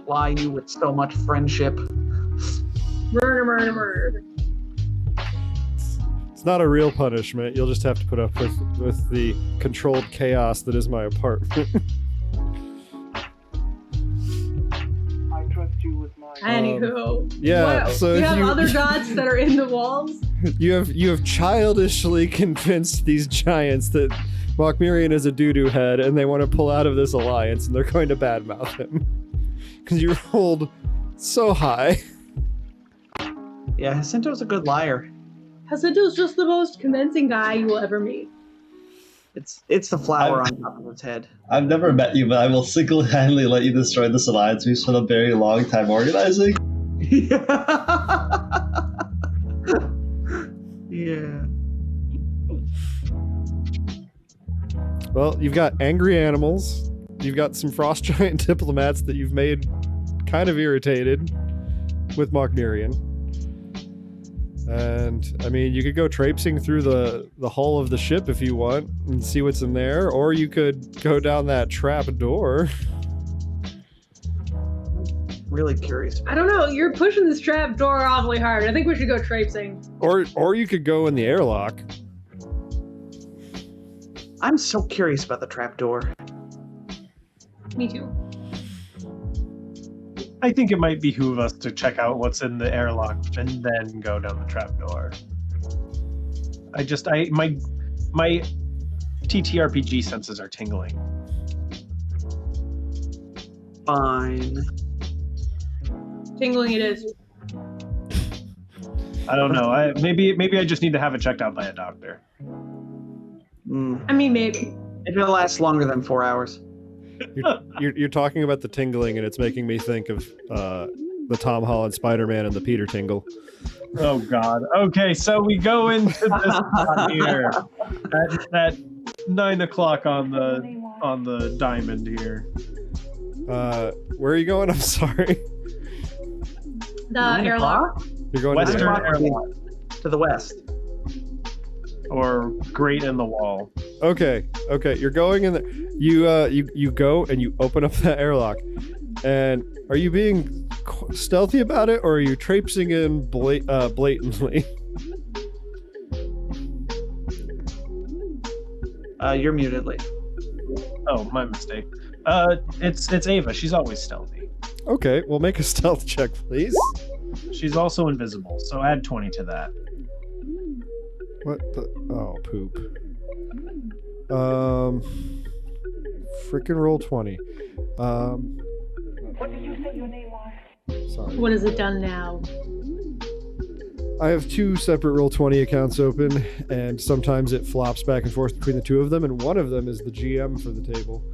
Fly you with so much friendship. Murder, murder, murder. It's not a real punishment. You'll just have to put up with the controlled chaos that is my apartment. Anywho. yeah, What? so you have you- other dots that are in the walls? You have childishly convinced these giants that Mokmirian is a doo-doo head and they want to pull out of this alliance and they're going to badmouth him. Because you rolled so high. Yeah, Jacinto's a good liar. Jacinto's just the most convincing guy you will ever meet. It's the flower on top of his head. I've never met you, but I will single-handedly let you destroy this alliance we spent a very long time organizing. Yeah. Well, you've got angry animals. You've got some frost giant diplomats that you've made kind of irritated with Mokmirian. And, I mean, you could go traipsing through the hull of the ship if you want and see what's in there, or you could go down that trap door. Really curious. I don't know, you're pushing this trap door awfully hard. I think we should go traipsing. Or you could go in the airlock. I'm so curious about the trapdoor. Me too. I think it might behoove us to check out what's in the airlock and then go down the trapdoor. My TTRPG senses are tingling. Fine. Tingling it is. I don't know. Maybe I just need to have it checked out by a doctor. Mm. I mean, maybe. If it lasts longer than 4 hours. You're talking about the tingling, and it's making me think of the Tom Holland Spider-Man and the Peter Tingle. Oh God. Okay, so we go into this spot here at 9 o'clock on the diamond here. Where are you going? I'm sorry. The 9 airlock. o'clock? You're going to the Western airlock? airlock To the west. or Great in the Wall. Okay. You're going in there. You go and you open up that airlock. And are you being stealthy about it, or are you traipsing in blatantly? You're muted, Lee. Oh, my mistake. It's Ava. She's always stealthy. Okay, well, make a stealth check, please. She's also invisible, so add 20 to that. What the? Oh, poop. Frickin' roll 20. What did you say your name was? Sorry. What is it done now? I have two separate roll 20 accounts open, and sometimes it flops back and forth between the two of them, and one of them is the GM for the table.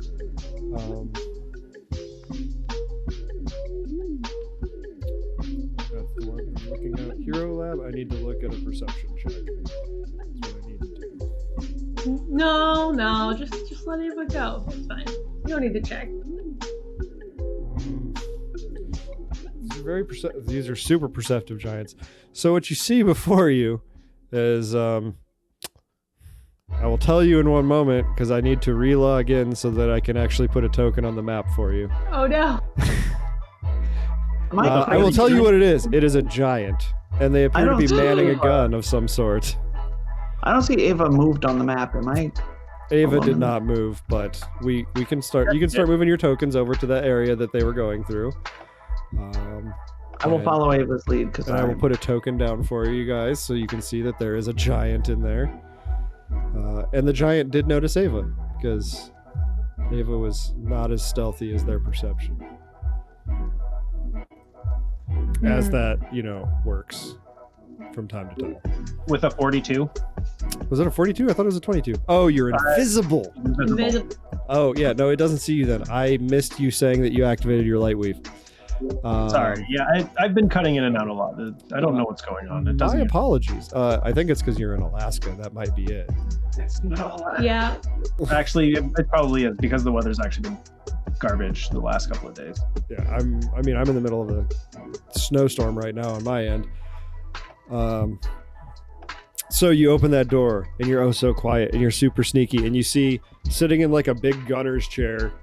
That's the one I'm looking at. Hero Lab, I need to look at a perception check. That's what I No, just let Ava go. It's fine. You don't need to check. These are super perceptive giants. So what you see before you is I will tell you in one moment because I need to re-log in so that I can actually put a token on the map for you. Oh no. I will tell you what it is. It is a giant, and they appear to be manning a gun of some sort. I don't see Ava moved on the map. Am I? Ava did not move, but we can start. You can start moving your tokens over to that area that they were going through. I will follow Ava's lead because I will put a token down for you guys so you can see that there is a giant in there. And the giant did notice Ava because Ava was not as stealthy as their perception. As that, works from time to time. With a 42? Was it a 42? I thought it was a 22. Oh, you're invisible. Invisible. Oh, yeah. No, it doesn't see you then. I missed you saying that you activated your light weave. Sorry. Yeah, I've been cutting in and out a lot. I don't know what's going on. It My doesn't. apologies. I think it's because you're in Alaska. That might be it. Yeah. Actually, it probably is because the weather's actually been garbage the last couple of days. Yeah, I'm in the middle of a snowstorm right now on my end. So you open that door and you're oh so quiet and you're super sneaky and you see sitting in like a big gunner's chair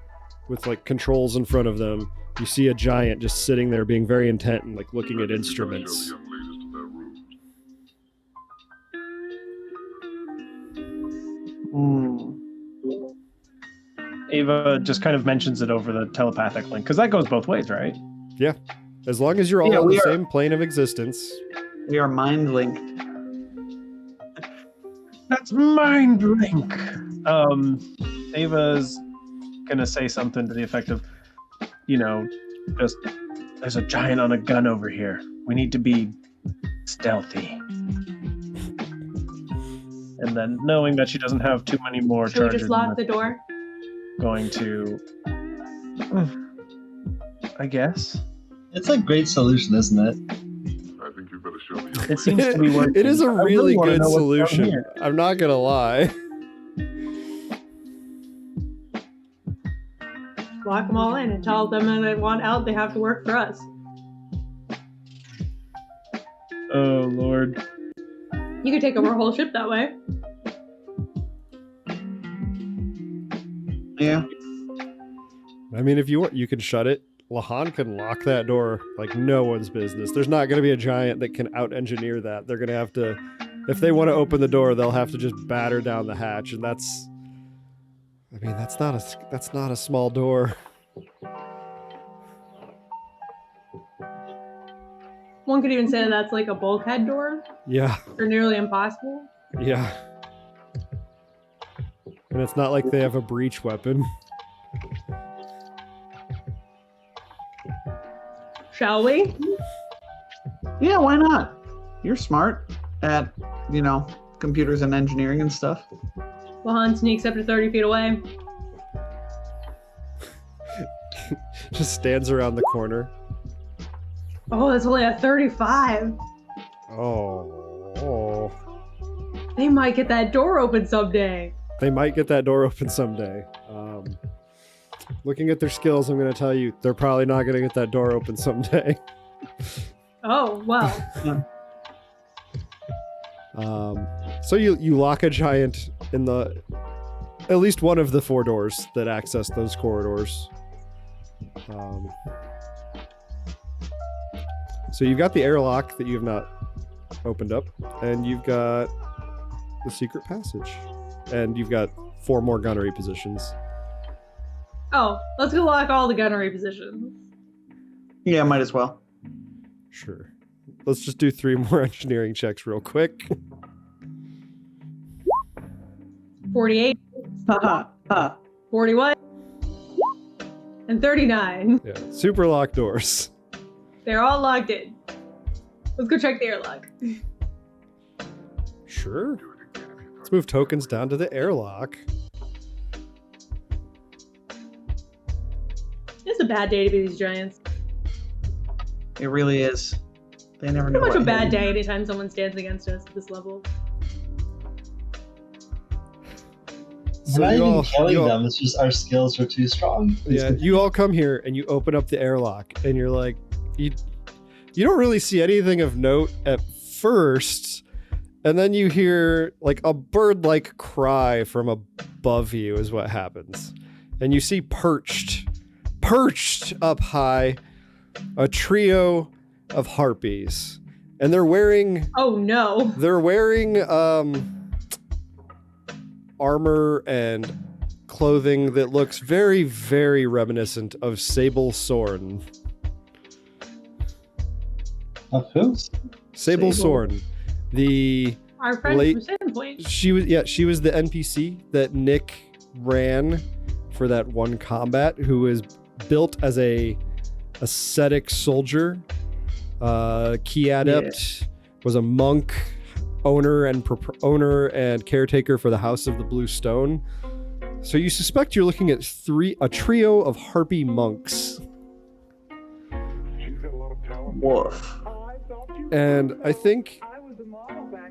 with like controls in front of them. You see a giant just sitting there being very intent and like looking at instruments. Ava just kind of mentions it over the telepathic link because that goes both ways, right? Yeah, as long as you're all on the same plane of existence. We are mind linked. That's mind link. Ava's gonna say something to the effect of, just there's a giant on a gun over here. We need to be stealthy. And then knowing that she doesn't have too many more Should we charges, just lock the door? going to, I guess. It's a great solution, isn't it? I think you better show me. It seems to be working. It is a really wanna good know what's down solution. here. I'm not gonna lie. Lock them all in and tell them that they want out, they have to work for us. Oh Lord. You could take over a whole ship that way. Yeah. I mean, if you want, you can shut it. Lahan can lock that door like no one's business. There's not going to be a giant that can out-engineer that. They're going to have to, if they want to open the door, they'll have to just batter down the hatch, and that's not a small door. One could even say that that's like a bulkhead door. Yeah, Or nearly impossible. yeah. And it's not like they have a breach weapon. Shall we? Yeah, why not? You're smart at, computers and engineering and stuff. Lahan sneaks up to 30 feet away. Just stands around the corner. Oh, that's only a 35. Oh. They might get that door open someday. They might get that door open someday. Looking at their skills, I'm going to tell you, they're probably not going to get that door open someday. Oh, well. So you lock a giant in at least one of the 4 doors that access those corridors. So you've got the airlock that you have not opened up, and you've got the secret passage, and you've got 4 more gunnery positions. Oh, let's go lock all the gunnery positions. Yeah, might as well. Sure. Let's just do 3 more engineering checks real quick. 48, 41, and 39. Yeah. Super lock doors. They're all locked in. Let's go check the airlock. Sure. Let's move tokens down to the airlock. It's a bad day to be these giants. It really is. They never know. Pretty much what a bad hit. day anytime someone stands against us at this level. We're not you even all- killing you all- them. It's just our skills are too strong. Yeah, you all come here and you open up the airlock, and you're like, you don't really see anything of note at first, and then you hear like a bird-like cry from above you is what happens, and you see perched up high, a trio of harpies, and they're wearing Oh no. armor and clothing that looks very, very reminiscent of Sable Sorn. Of who? Sable Sorn, Our friend Late- from Sandpoint. she was the NPC that Nick ran for that one combat, who was built as a ascetic soldier, key adept, was a monk, owner and caretaker for the House of the Blue Stone. So you suspect you're looking at a trio of harpy monks. She's got a lot of talent. Woof. And I think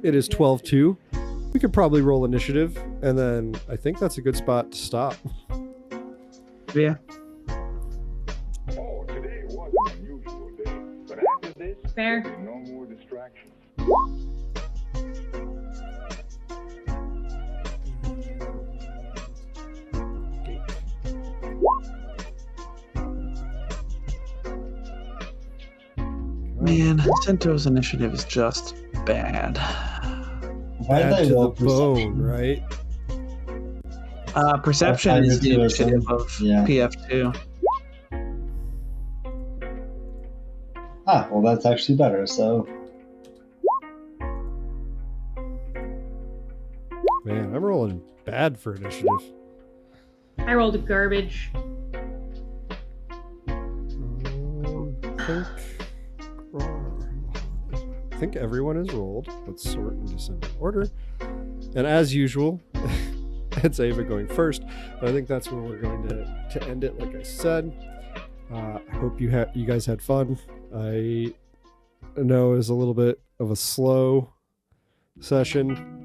it is 12-2. We could probably roll initiative, and then I think that's a good spot to stop. Yeah. Oh, today was an unusual day. But after this, Fair. there'll be no more distractions. Man, Sento's initiative is just bad. Why did Bad I to the roll bone, perception? right? Perception is the initiative of Yeah. PF2. Ah, well, that's actually better. So, Man, I'm rolling bad for initiative. I rolled garbage. I think everyone is rolled. Let's sort in descending order. And as usual, it's Ava going first. But I think that's where we're going to end it, like I said. I hope you guys had fun. I know it was a little bit of a slow session.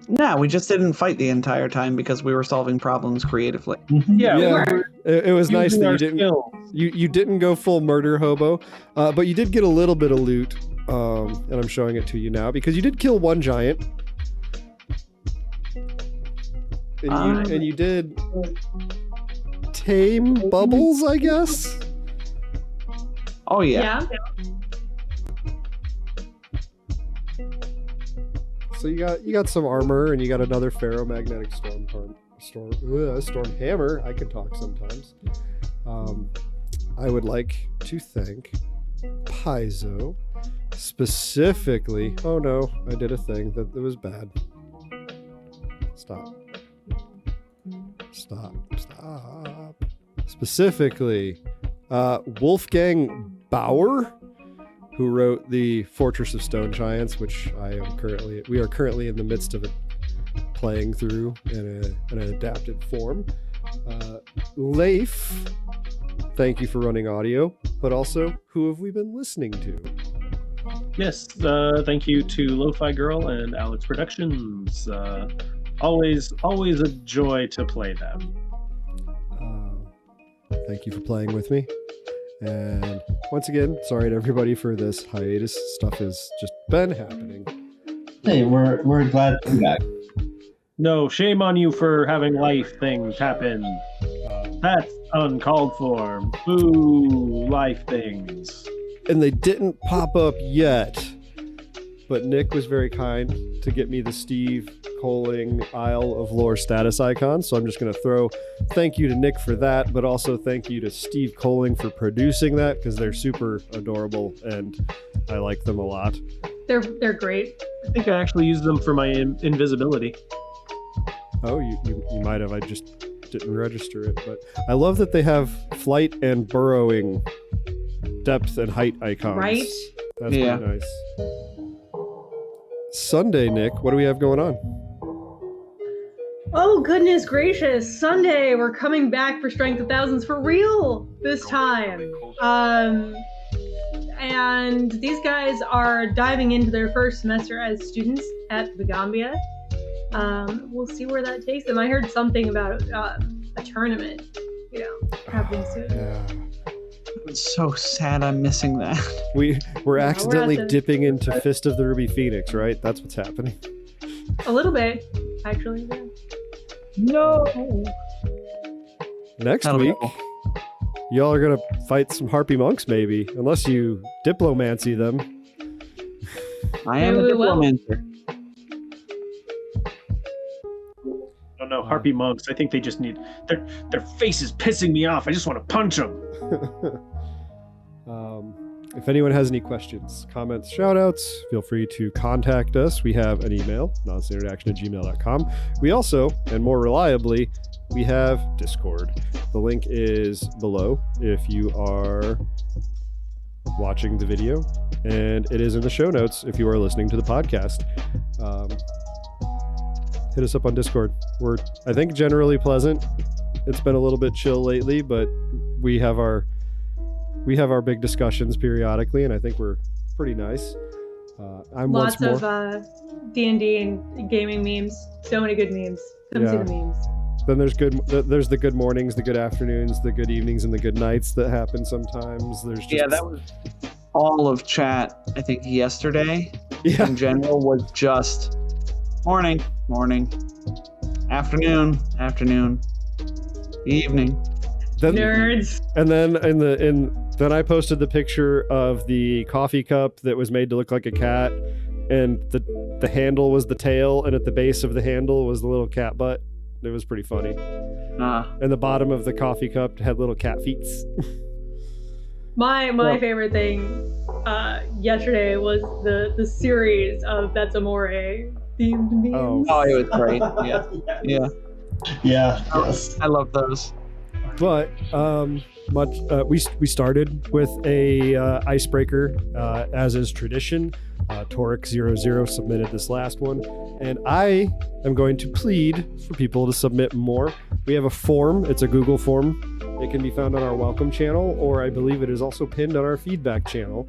No, we just didn't fight the entire time because we were solving problems creatively. Yeah, Yeah. we were It was nice using that our you didn't skills. you didn't go full murder hobo, but you did get a little bit of loot, and I'm showing it to you now because you did kill one giant, and you did tame Bubbles, I guess. Oh yeah. So you got some armor, and you got another ferromagnetic storm hammer. I can talk sometimes. I would like to thank Paizo specifically. Oh no, I did a thing that was bad. Stop. Specifically, Wolfgang Bauer, who wrote the Fortress of Stone Giants, which we are currently in the midst of playing through in an adapted form. Leif, thank you for running audio, but also, who have we been listening to? Yes, thank you to Lo-Fi Girl and Alex Productions. Always a joy to play them. Thank you for playing with me. And once again, sorry to everybody for this hiatus. Stuff has just been happening. hey, we're glad to be back. No, shame on you for having life things happen. That's uncalled for. Boo, life things. And they didn't pop up yet. But Nick was very kind to get me the Steve Coling Isle of Lore status icon. So I'm just going to throw thank you to Nick for that, but also thank you to Steve Coling for producing that because they're super adorable and I like them a lot. They're great. I think I actually used them for my invisibility. Oh, you might have. I just didn't register it. But I love that they have flight and burrowing depth and height icons. Right? That's Yeah. pretty nice. Sunday, Nick, what do we have going on? Oh, goodness gracious. Sunday, we're coming back for Strength of Thousands for real this time. And these guys are diving into their first semester as students at the Gambia. We'll see where that takes them. I heard something about a tournament, happening soon. Yeah. It's so sad I'm missing that. We're accidentally at the- dipping into Fist of the Ruby Phoenix, right? That's what's happening. A little bit, actually. Yeah. No. Next That'll be week, cool. y'all are gonna fight some harpy monks, maybe, unless you diplomancy them. I am a Maybe we will. diplomancer. I don't know, harpy monks. I think they just need their face is pissing me off. I just want to punch them. If anyone has any questions, comments, shout-outs, feel free to contact us. We have an email, nonstandardaction@gmail.com. We also, and more reliably, we have Discord. The link is below if you are watching the video, and it is in the show notes if you are listening to the podcast. Hit us up on Discord. We're, I think, generally pleasant. It's been a little bit chill lately, but we have our big discussions periodically, and I think we're pretty nice. I'm Lots once more. of D&D and gaming memes. So many good memes. Come see Yeah. the memes. Then there's the good mornings, the good afternoons, the good evenings, and the good nights that happen sometimes. There's just That was all of chat. I think yesterday yeah. in general was just morning, afternoon, evening. Then, Nerds. and then then I posted the picture of the coffee cup that was made to look like a cat, and the handle was the tail, and at the base of the handle was the little cat butt. It was pretty funny. And the bottom of the coffee cup had little cat feet. My favorite thing yesterday was the series of That's Amore themed memes. Oh, it was great. Yeah. Yeah. Yes. I love those. But we started with a icebreaker, as is tradition. Toric00 submitted this last one, and I am going to plead for people to submit more. We have a form. It's a Google form. It can be found on our welcome channel, or I believe it is also pinned on our feedback channel.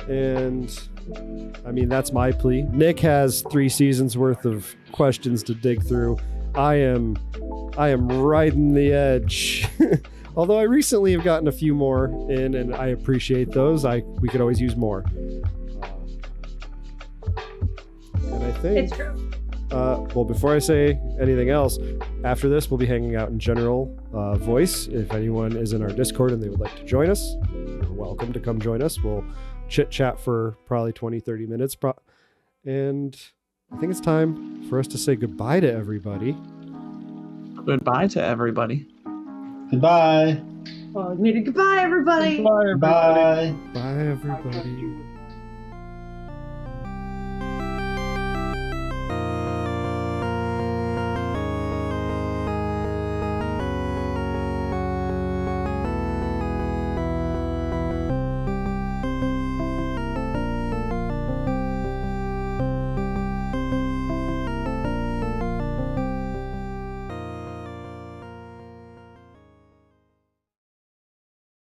And I mean, that's my plea. Nick has 3 seasons worth of questions to dig through. I am riding the edge. Although I recently have gotten a few more in, and I appreciate those. We could always use more. And I think It's true. well, before I say anything else, after this we'll be hanging out in general voice. If anyone is in our Discord and they would like to join us, you're welcome to come join us. We'll chit chat for probably 20-30 minutes, and I think it's time for us to say goodbye to everybody. Goodbye to everybody. Goodbye. Well, goodbye, everybody. Bye. Bye everybody.